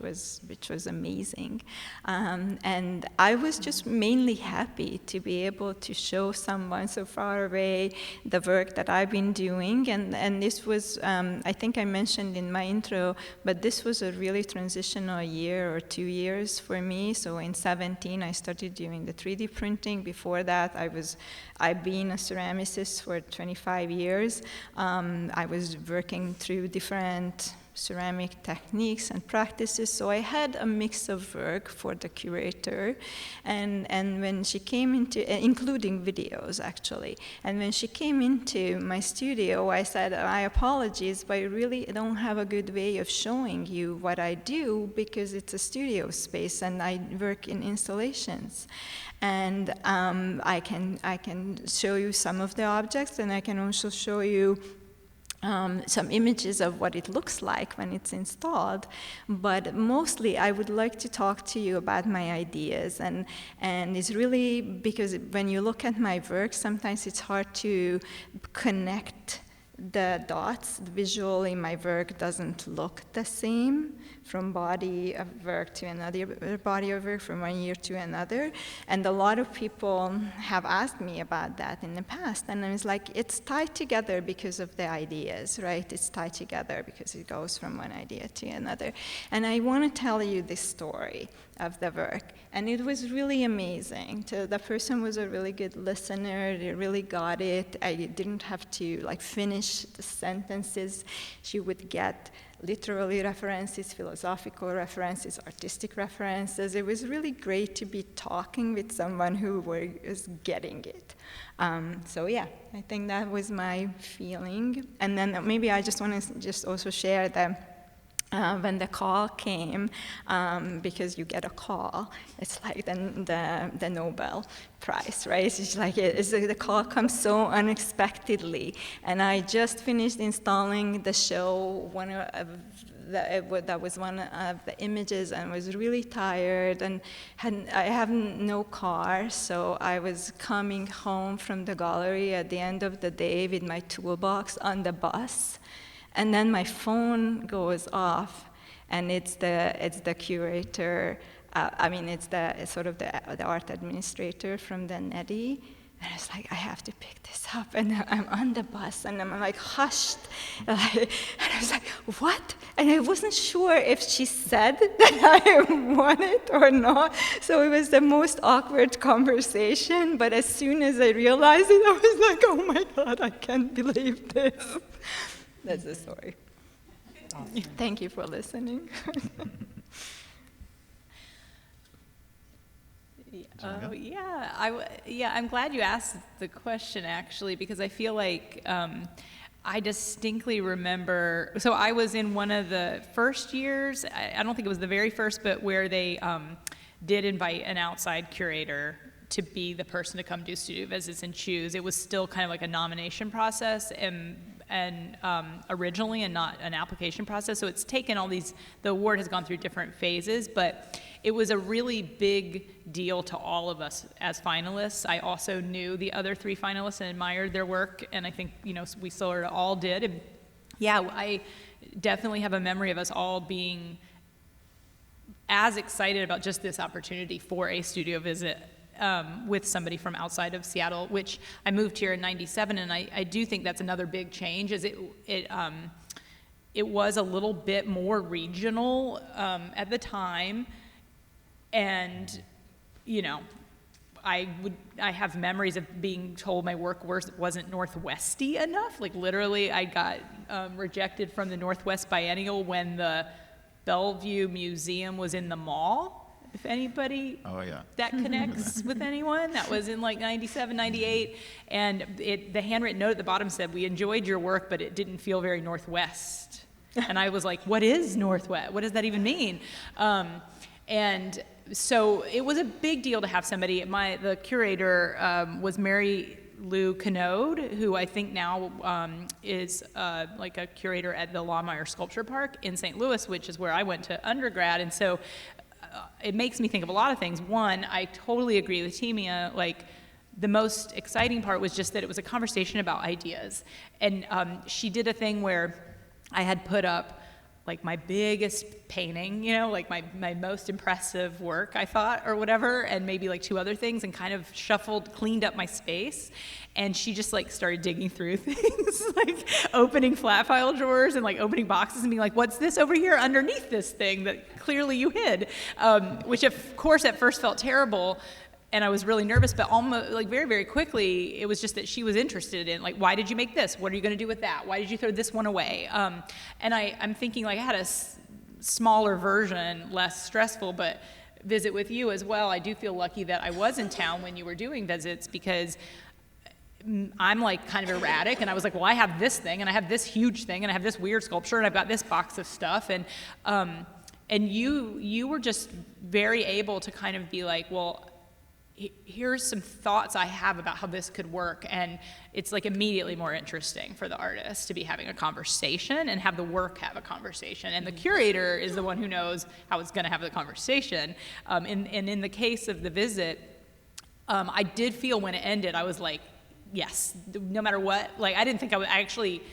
was amazing, and I was just mainly happy to be able to show someone so far away the work that I've been doing, and this was I think I mentioned in my intro, but this was a really transitional year or 2 years for me. So in 2017 I started doing the 3D printing. Before that I've been a ceramicist for 25 years. I was working through different ceramic techniques and practices, so I had a mix of work for the curator, and when she came into, including videos actually, and when she came into my studio, I said, my apologies, but I really don't have a good way of showing you what I do, because it's a studio space and I work in installations. And I can show you some of the objects, and I can also show you some images of what it looks like when it's installed. But mostly I would like to talk to you about my ideas, and it's really because when you look at my work, sometimes it's hard to connect the dots. Visually, my work doesn't look the same from body of work to another body of work, from one year to another. And a lot of people have asked me about that in the past. And I was like, it's tied together because of the ideas, right? It's tied together because it goes from one idea to another. And I want to tell you this story of the work. And it was really amazing. The person was a really good listener. They really got it. I didn't have to finish the sentences. She would get literary references, philosophical references, artistic references. It was really great to be talking with someone who was getting it. So yeah, I think that was my feeling. And then maybe I just want to also share that when the call came, because you get a call, it's like the Nobel Prize, right? It's like the call comes so unexpectedly. And I just finished installing the show, that was one of the images, and was really tired, and I have no car, so I was coming home from the gallery at the end of the day with my toolbox on the bus. And then my phone goes off, and it's the curator. It's the sort of the art administrator from the Neddy. And I was like, I have to pick this up. And I'm on the bus, and I'm like hushed. And I was like, what? And I wasn't sure if she said that I want it or not. So it was the most awkward conversation. But as soon as I realized it, I was like, oh my God, I can't believe this. That's the story. Awesome. Thank you for listening. I'm glad you asked the question, actually, because I feel like I distinctly remember, so I was in one of the first years, I don't think it was the very first, but where they did invite an outside curator to be the person to come do studio visits and choose. It was still kind of like a nomination process, and originally, and not an application process. So it's taken all these, the award has gone through different phases, but it was a really big deal to all of us as finalists. I also knew the other 3 finalists and admired their work, and I think, we sort of all did. And yeah, I definitely have a memory of us all being as excited about just this opportunity for a studio visit with somebody from outside of Seattle, which I moved here in '97, and I do think that's another big change. Is it was a little bit more regional at the time, and I have memories of being told my work wasn't Northwesty enough. Like literally, I got rejected from the Northwest Biennial when the Bellevue Museum was in the mall. If anybody that connects with anyone, that was in like 97, 98, and the handwritten note at the bottom said, "We enjoyed your work, but it didn't feel very Northwest." And I was like, "What is Northwest? What does that even mean?" And so it was a big deal to have somebody. The curator was Mary Lou Canode, who I think now is like a curator at the Lawmeyer Sculpture Park in St. Louis, which is where I went to undergrad, and so. it makes me think of a lot of things. One, I totally agree with Timea, like, the most exciting part was just that it was a conversation about ideas. And she did a thing where I had put up like my biggest painting, you know, like my most impressive work, I thought, or whatever, and maybe like 2 other things, and kind of cleaned up my space. And she just like started digging through things, like opening flat file drawers and like opening boxes and being like, what's this over here underneath this thing that clearly you hid? Which of course at first felt terrible. And I was really nervous, but almost like very, very quickly, it was just that she was interested in, like, why did you make this? What are you going to do with that? Why did you throw this one away? And I'm thinking, like, I had a smaller version, less stressful, but visit with you as well. I do feel lucky that I was in town when you were doing visits, because I'm like kind of erratic, and I was like, well, I have this thing, and I have this huge thing, and I have this weird sculpture, and I've got this box of stuff, and you were just very able to kind of be like, well, here's some thoughts I have about how this could work, and it's like immediately more interesting for the artist to be having a conversation and have the work have a conversation, and the curator is the one who knows how it's going to have the conversation. And in the case of the visit, I did feel when it ended, I was like, yes, no matter what, like I didn't think I actually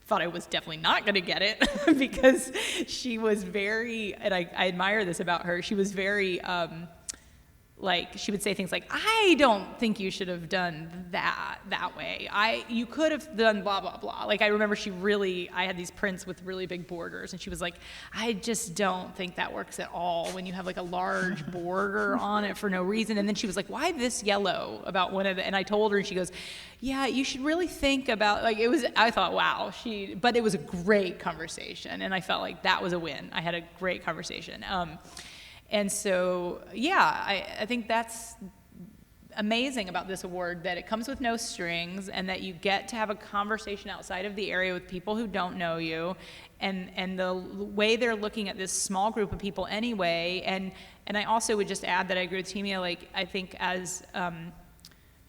thought I was definitely not going to get it because she was very, and I admire this about her, she was very, like, she would say things like, I don't think you should have done that way. You could have done blah, blah, blah. Like, I remember I had these prints with really big borders, and she was like, I just don't think that works at all when you have like a large border on it for no reason. And then she was like, why this yellow about one of the, and I told her, and she goes, yeah, you should really think about, like, I thought, wow, but it was a great conversation, and I felt like that was a win. I had a great conversation. And so, yeah, I think that's amazing about this award, that it comes with no strings, and that you get to have a conversation outside of the area with people who don't know you, and the way they're looking at this small group of people anyway. And I also would just add that I agree with Timea, like, I think as an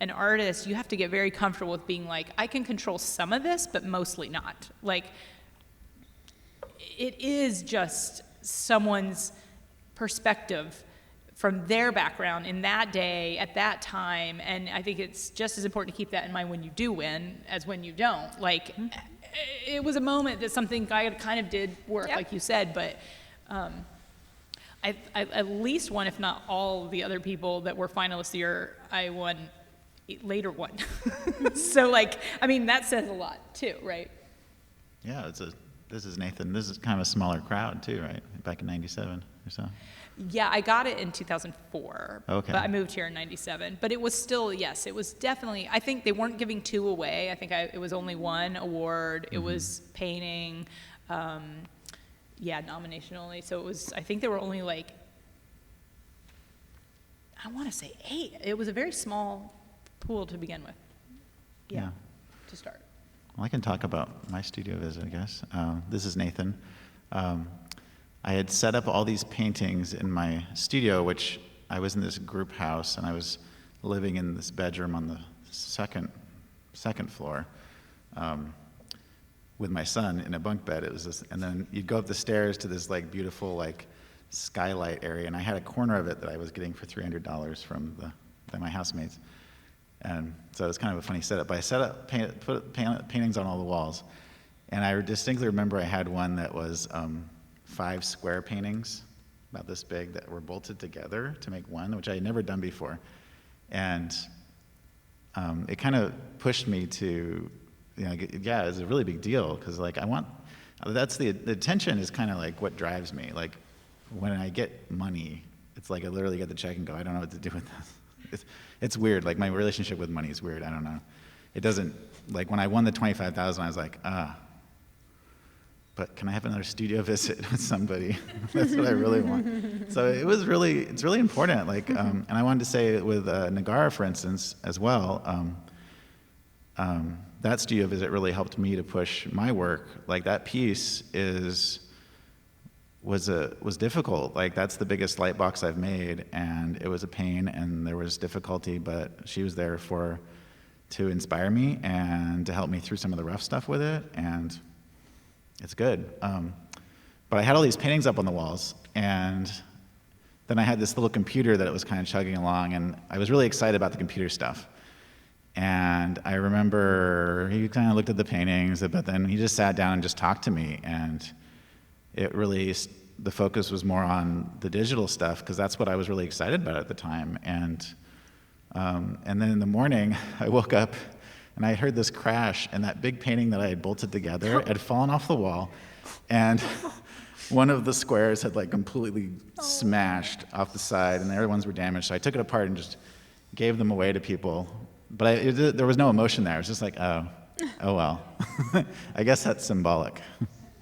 artist, you have to get very comfortable with being like, I can control some of this, but mostly not. Like, it is just someone's perspective from their background in that day, at that time, and I think it's just as important to keep that in mind when you do win as when you don't. Like, it was a moment that something I kind of did work, yep, like you said, but I at least one, if not all, the other people that were finalists here, I later won. So, like, I mean, that says a lot too, right? Yeah, this is Nathan. This is kind of a smaller crowd too, right? Back in '97 or so. Yeah, I got it in 2004. Okay. But I moved here in '97. But it was still, yes, it was definitely, I think they weren't giving 2 away. I think it was only 1 award. Mm-hmm. It was painting, nomination only. So it was, I think there were only like, I want to say 8. It was a very small pool to begin with. Yeah. To start. Well, I can talk about my studio visit, I guess. This is Nathan. I had set up all these paintings in my studio, which I was in this group house, and I was living in this bedroom on the second floor with my son in a bunk bed. It was this, and then you'd go up the stairs to this like beautiful like skylight area, and I had a corner of it that I was getting for $300 from my housemates. And so it was kind of a funny setup. But I set up, put paintings on all the walls. And I distinctly remember I had one that was 5 square paintings, about this big, that were bolted together to make one, which I had never done before. And it kind of pushed me to, yeah, it's a really big deal, because like that's the attention is kind of like what drives me. Like when I get money, it's like I literally get the check and go, I don't know what to do with this. It's weird. Like my relationship with money is weird. I don't know. It doesn't, like when I won the $25,000, I was like, but can I have another studio visit with somebody? That's what I really want. So it's really important. Like, and I wanted to say with Negarra, for instance, as well, that studio visit really helped me to push my work. Like that piece was difficult. Like that's the biggest light box I've made, and it was a pain, and there was difficulty, but she was there to inspire me and to help me through some of the rough stuff with it, and it's good. But I had all these paintings up on the walls, and then I had this little computer that it was kind of chugging along, and I was really excited about the computer stuff. And I remember he kind of looked at the paintings, but then he just sat down and just talked to me, and it really, the focus was more on the digital stuff, because that's what I was really excited about at the time. And then in the morning, I woke up, and I heard this crash, and that big painting that I had bolted together had fallen off the wall, and one of the squares had like completely smashed off the side, and the other ones were damaged. So I took it apart and just gave them away to people. But there was no emotion there. It was just like, oh well. I guess that's symbolic.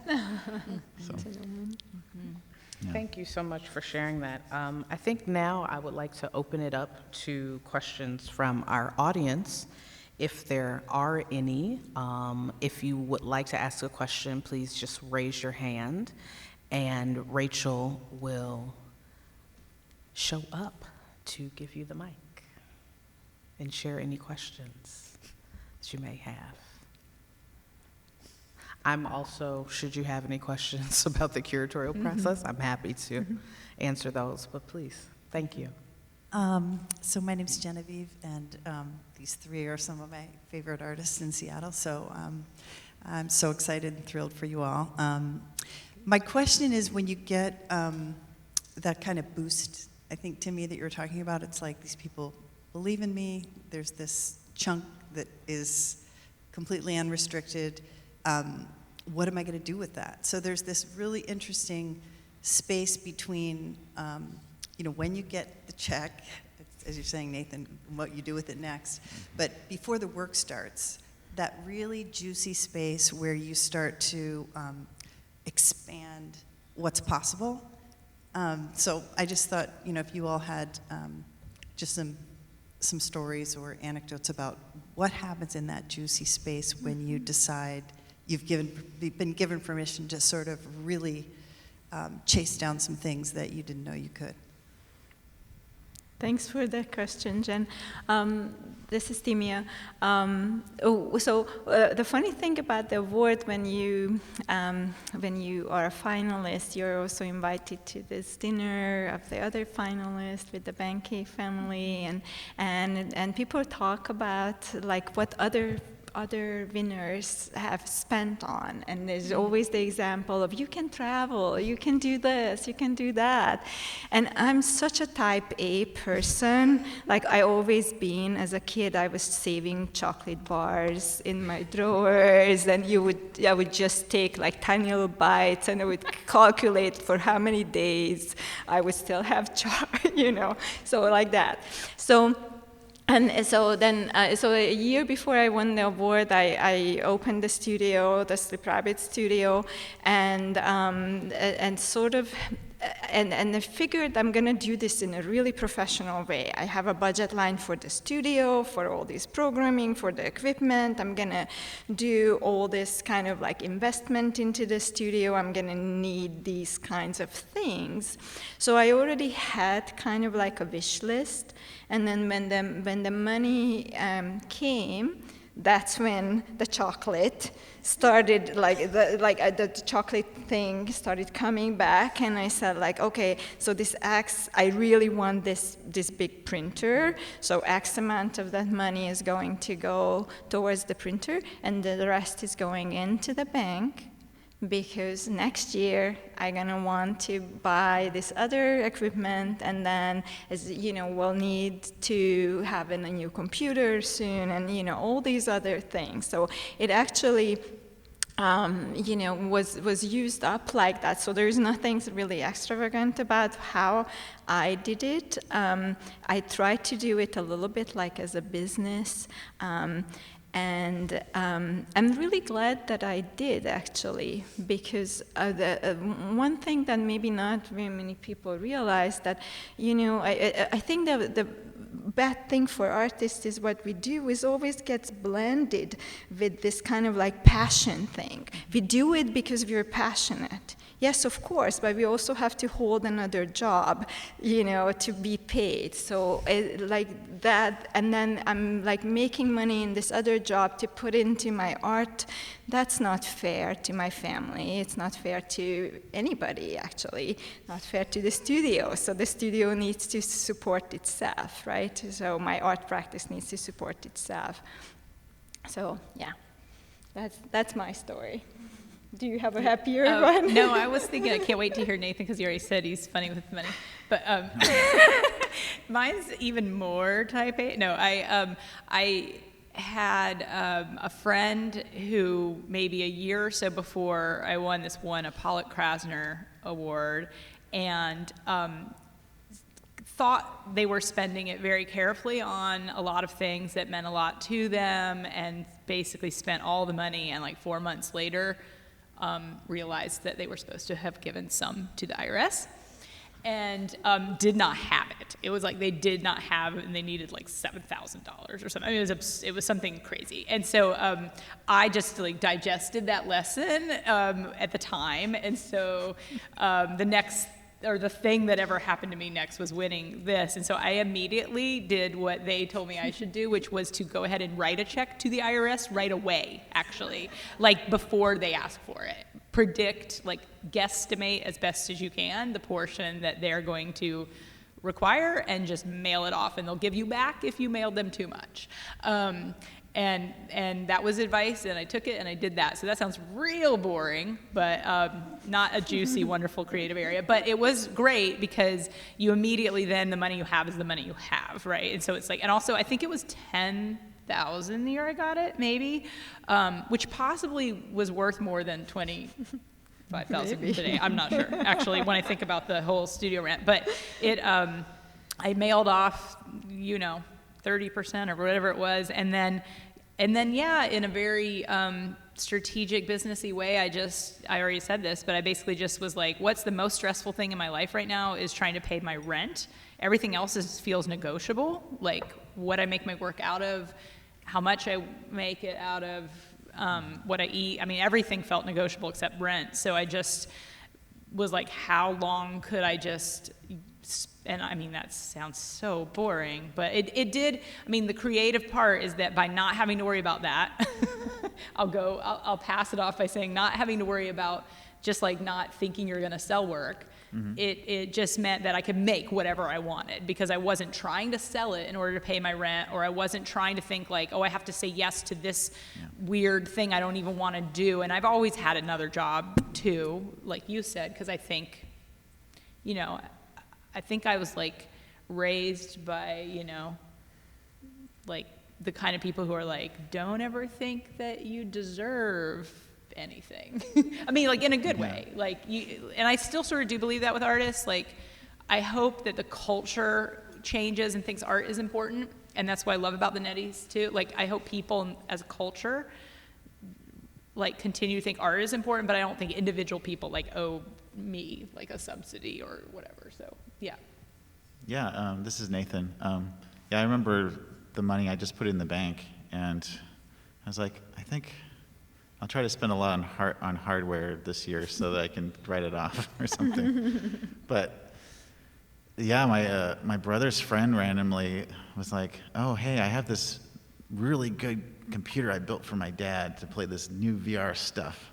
So, yeah. Thank you so much for sharing that. I think now I would like to open it up to questions from our audience, if there are any. If you would like to ask a question, please just raise your hand, and Rachel will show up to give you the mic and share any questions that you may have. I'm also, should you have any questions about the curatorial process, I'm happy to answer those, but please, thank you. So my name's Genevieve, and these three are some of my favorite artists in Seattle, so I'm so excited and thrilled for you all. My question is, when you get that kind of boost, I think, Timea, that you were talking about, it's like these people believe in me, there's this chunk that is completely unrestricted, what am I going to do with that? So there's this really interesting space between, when you get the check, as you're saying, Nathan, what you do with it next, but before the work starts, that really juicy space where you start to expand what's possible. So I just thought, if you all had just some stories or anecdotes about what happens in that juicy space when you decide you've been given permission to sort of really chase down some things that you didn't know you could. Thanks for that question, Jen. This is Timea. The funny thing about the award, when you are a finalist, you're also invited to this dinner of the other finalists with the Behnke family, and people talk about like what other winners have spent on, and there's always the example of you can travel, you can do this, you can do that. And I'm such a type A person. Like I always been, as a kid, I was saving chocolate bars in my drawers, and I would just take like tiny little bites, and I would calculate for how many days I would still have so like that. So a year before I won the award, I opened the studio, the Slip Rabbit studio, and I figured I'm gonna do this in a really professional way. I have a budget line for the studio, for all this programming, for the equipment. I'm gonna do all this kind of like investment into the studio. I'm gonna need these kinds of things. So I already had kind of like a wish list. And then when the money came, that's when the chocolate started, the chocolate thing started coming back, and I said like, okay, so I really want this big printer, so X amount of that money is going to go towards the printer, and the rest is going into the bank, because next year I'm gonna want to buy this other equipment, and then we'll need to have a new computer soon, and all these other things. So it actually was used up like that. So there's nothing really extravagant about how I did it. I tried to do it a little bit like as a business. And I'm really glad that I did, actually, because one thing that maybe not very many people realize that, I think the bad thing for artists is what we do is always gets blended with this kind of like passion thing. We do it because we're passionate. Yes, of course, but we also have to hold another job, you know, to be paid. So like that, and then I'm like making money in this other job to put into my art. That's not fair to my family. It's not fair to anybody, actually. Not fair to the studio. So the studio needs to support itself, right? So my art practice needs to support itself. So yeah, that's my story. Do you have a happier one? No, I was thinking, I can't wait to hear Nathan, because he already said he's funny with money. But mine's even more type A. No, I had a friend who maybe a year or so before I won a Pollock Krasner Award, and thought they were spending it very carefully on a lot of things that meant a lot to them, and basically spent all the money, and like 4 months later, realized that they were supposed to have given some to the IRS, and did not have it. It was like they did not have it, and they needed like $7,000 or something. I mean, it was something crazy. And so I just like digested that lesson at the time, and so the thing that ever happened to me next was winning this. And so I immediately did what they told me I should do, which was to go ahead and write a check to the IRS right away, actually, like before they ask for it. Predict, like guesstimate as best as you can the portion that they're going to require, and just mail it off, and they'll give you back if you mailed them too much. And that was advice, and I took it and I did that. So that sounds real boring, but not a juicy, wonderful creative area. But it was great because you immediately then, the money you have is the money you have, right? And so it's like, and also I think it was 10,000 the year I got it, maybe, which possibly was worth more than 25,000 today. I'm not sure, actually, when I think about the whole studio rent. But it, I mailed off, 30% or whatever it was, and then yeah, in a very strategic, businessy way, I already said this, but I basically just was like, what's the most stressful thing in my life right now is trying to pay my rent. Everything else feels negotiable, like what I make my work out of, how much I make it out of, what I eat. I mean, everything felt negotiable except rent. So I just was like, how long could I just, and I mean, that sounds so boring, but it did. I mean, the creative part is that by not having to worry about that, I'll pass it off by saying not having to worry about just like not thinking you're gonna sell work. Mm-hmm. It just meant that I could make whatever I wanted, because I wasn't trying to sell it in order to pay my rent, or I wasn't trying to think like, oh, I have to say yes to this weird thing I don't even want to do. And I've always had another job too, like you said, because I think, I think I was like raised by, like the kind of people who are like, don't ever think that you deserve anything. I mean, like in a good way. Like and I still sort of do believe that with artists. Like, I hope that the culture changes and thinks art is important, and that's what I love about the Neddys too. Like, I hope people as a culture like continue to think art is important, but I don't think individual people like owe me like a subsidy or whatever. So yeah. Yeah, this is Nathan. I remember the money I just put in the bank, and I was like, I think I'll try to spend a lot on hardware this year so that I can write it off or something. But yeah, my brother's friend randomly was like, oh, hey, I have this really good computer I built for my dad to play this new VR stuff,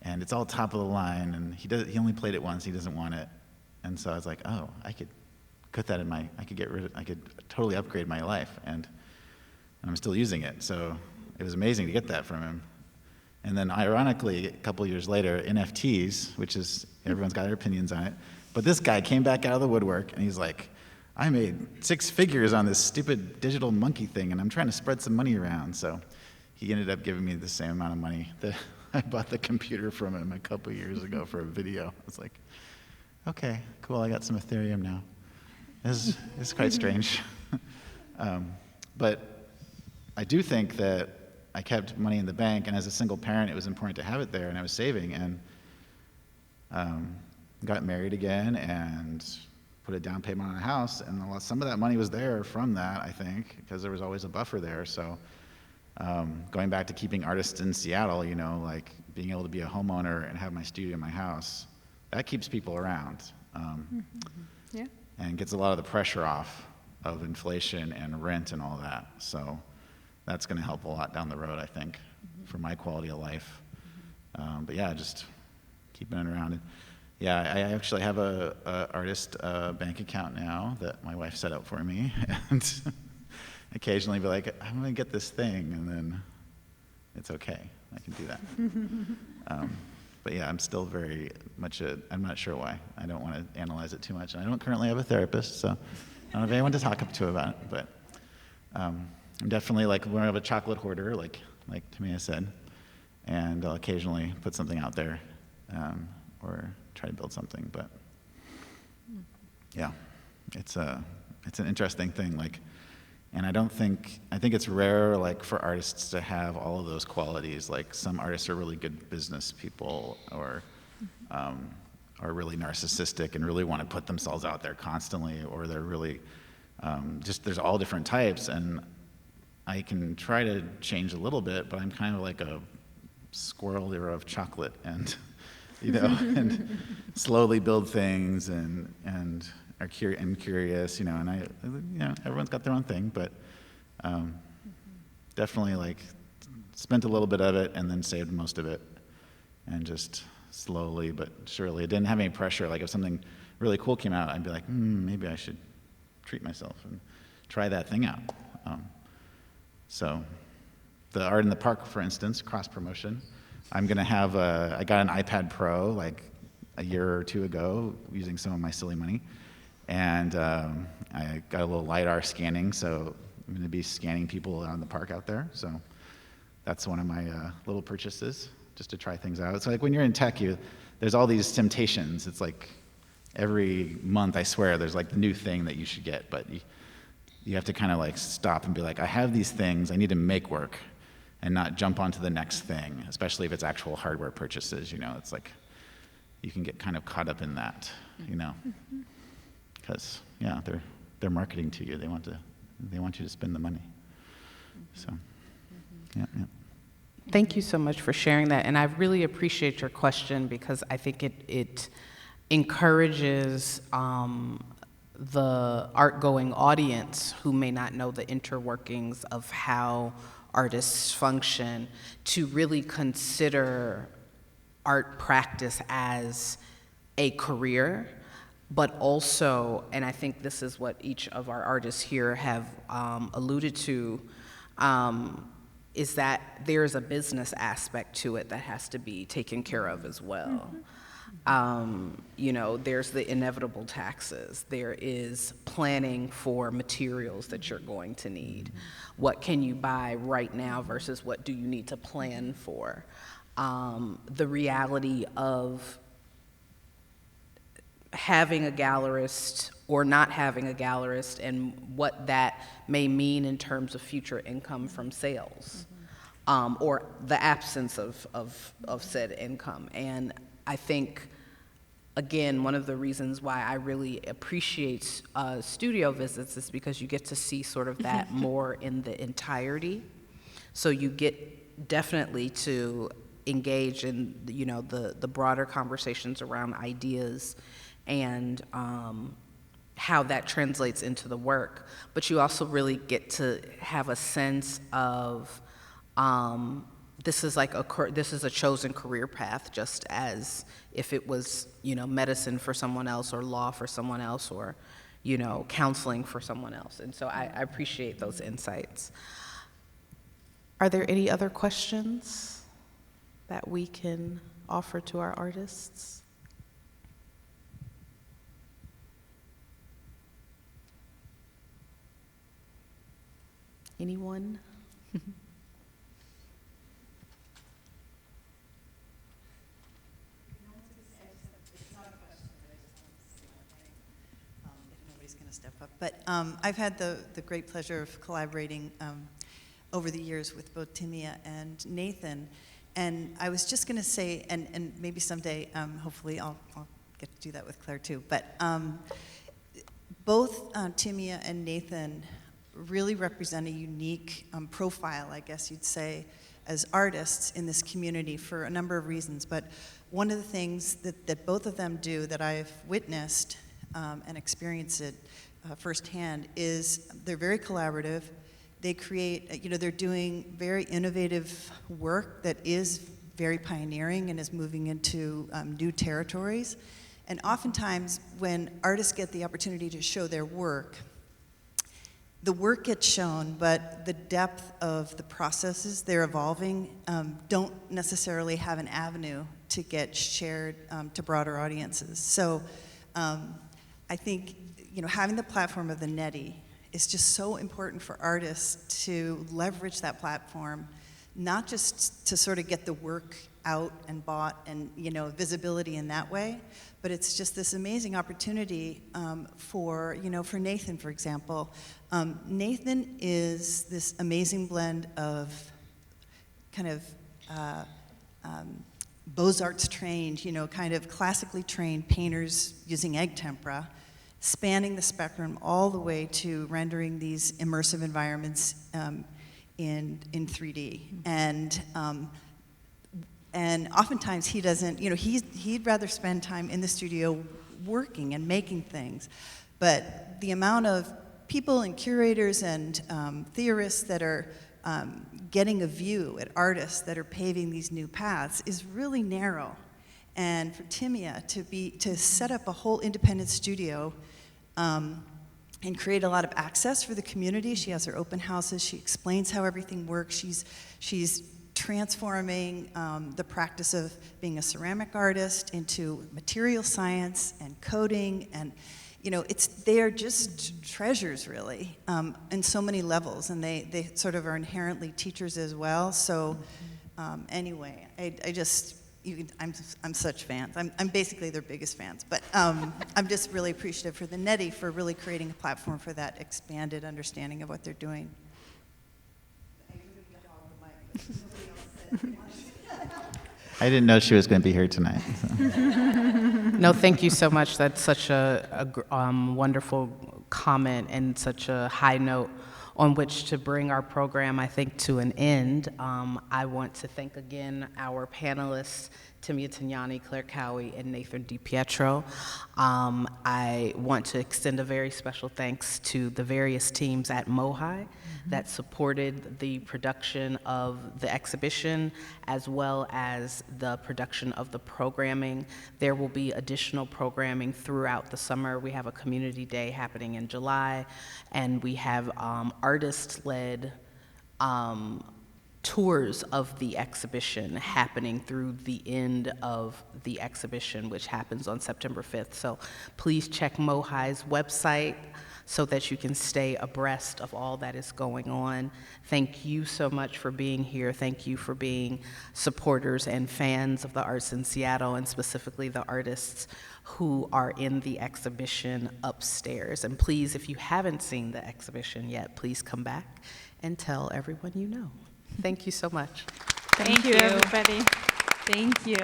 and it's all top of the line, and he only played it once, he doesn't want it. And so I was like, oh, I could put that in I could totally upgrade my life, and I'm still using it. So it was amazing to get that from him. And then ironically, a couple years later, NFTs, which is, everyone's got their opinions on it, but this guy came back out of the woodwork and he's like, I made 6 figures on this stupid digital monkey thing, and I'm trying to spread some money around. So he ended up giving me the same amount of money that I bought the computer from him a couple years ago for a video. I was like, okay, cool, I got some Ethereum now. It's quite strange. But I do think that I kept money in the bank, and as a single parent, it was important to have it there, and I was saving, and got married again, and put a down payment on a house, and some of that money was there from that, I think, because there was always a buffer there. So going back to keeping artists in Seattle, you know, like being able to be a homeowner and have my studio in my house, that keeps people around. Yeah. And gets a lot of the pressure off of inflation and rent and all that. So that's going to help a lot down the road, I think, for my quality of life. But yeah, just keeping it around. And yeah, I actually have a artist bank account now that my wife set up for me, and occasionally be like, I'm going to get this thing, and then it's okay. I can do that. But yeah, I'm still very much I'm not sure why. I don't want to analyze it too much. And I don't currently have a therapist, so I don't have anyone to talk up to about it. But I'm definitely like more of a chocolate hoarder, like Timea said. And I'll occasionally put something out there or try to build something. But yeah, it's an interesting thing. Like, and I think it's rare, like, for artists to have all of those qualities. Like, some artists are really good business people, or are really narcissistic and really want to put themselves out there constantly, or they're really there's all different types. And I can try to change a little bit, but I'm kind of like a squirrel ear of chocolate, and you know, and slowly build things and are curious, you know, and everyone's got their own thing, but definitely like spent a little bit of it and then saved most of it, and just slowly but surely. It didn't have any pressure. Like if something really cool came out, I'd be like, maybe I should treat myself and try that thing out. So the Art in the Park, for instance, cross promotion. I'm gonna have I got an iPad Pro like a year or two ago using some of my silly money. And I got a little LiDAR scanning, so I'm going to be scanning people on the park out there. So that's one of my little purchases, just to try things out. So like when you're in tech, there's all these temptations. It's like every month, I swear, there's like the new thing that you should get, but you have to kind of like stop and be like, I have these things, I need to make work, and not jump onto the next thing, especially if it's actual hardware purchases. You know, it's like you can get kind of caught up in that, you know. Because yeah, they're marketing to you. They want you to spend the money. So yeah. Thank you so much for sharing that, and I really appreciate your question, because I think it encourages the art-going audience who may not know the interworkings of how artists function to really consider art practice as a career. But also, and I think this is what each of our artists here have alluded to, is that there is a business aspect to it that has to be taken care of as well. You know, there's the inevitable taxes. There is planning for materials that you're going to need. What can you buy right now versus what do you need to plan for? The reality of having a gallerist or not having a gallerist, and what that may mean in terms of future income from sales, or the absence of said income. And I think, again, one of the reasons why I really appreciate studio visits is because you get to see sort of that more in the entirety. So you get definitely to engage in, you know, the broader conversations around ideas and how that translates into the work. But you also really get to have a sense of this is a chosen career path, just as if it was, you know, medicine for someone else, or law for someone else, or, you know, counseling for someone else. And so I appreciate those insights. Are there any other questions that we can offer to our artists? Anyone? If nobody's going to step up. But I've had the great pleasure of collaborating over the years with both Timea and Nathan. And I was just going to say, and maybe someday, hopefully, I'll get to do that with Claire too. But both Timea and Nathan really represent a unique profile, I guess you'd say, as artists in this community for a number of reasons. But one of the things that both of them do that I've witnessed and experienced it firsthand is they're very collaborative. They create, they're doing very innovative work that is very pioneering and is moving into new territories. And oftentimes, when artists get the opportunity to show their work, the work gets shown, but the depth of the processes they're evolving don't necessarily have an avenue to get shared to broader audiences. So I think having the platform of the Neddy is just so important for artists to leverage that platform, not just to sort of get the work out and bought and visibility in that way, but it's just this amazing opportunity for Nathan, for example. Nathan is this amazing blend of kind of Beaux-Arts trained, kind of classically trained painters using egg tempera, spanning the spectrum all the way to rendering these immersive environments in 3D. And oftentimes he doesn't, he'd rather spend time in the studio working and making things. But the amount of people and curators and theorists that are getting a view at artists that are paving these new paths is really narrow. And for Timea to set up a whole independent studio and create a lot of access for the community. She has her open houses. She explains how everything works. She's transforming the practice of being a ceramic artist into material science and coding, and they are just treasures, really, in so many levels, and they sort of are inherently teachers as well. So anyway, I'm such fans. I'm basically their biggest fans, but I'm just really appreciative for the Neddy for really creating a platform for that expanded understanding of what they're doing. I didn't know she was going to be here tonight. So. No, thank you so much. That's such a wonderful comment and such a high note on which to bring our program, I think, to an end. I want to thank again our panelists, Timea Tihanyi, Claire Cowie, and Nathan DiPietro. I want to extend a very special thanks to the various teams at MOHAI that supported the production of the exhibition as well as the production of the programming. There will be additional programming throughout the summer. We have a community day happening in July, and we have artist-led tours of the exhibition happening through the end of the exhibition, which happens on September 5th. So please check MOHAI's website so that you can stay abreast of all that is going on. Thank you so much for being here. Thank you for being supporters and fans of the arts in Seattle, and specifically the artists who are in the exhibition upstairs. And please, if you haven't seen the exhibition yet, please come back and tell everyone you know. Thank you so much. Thank you, everybody. Thank you.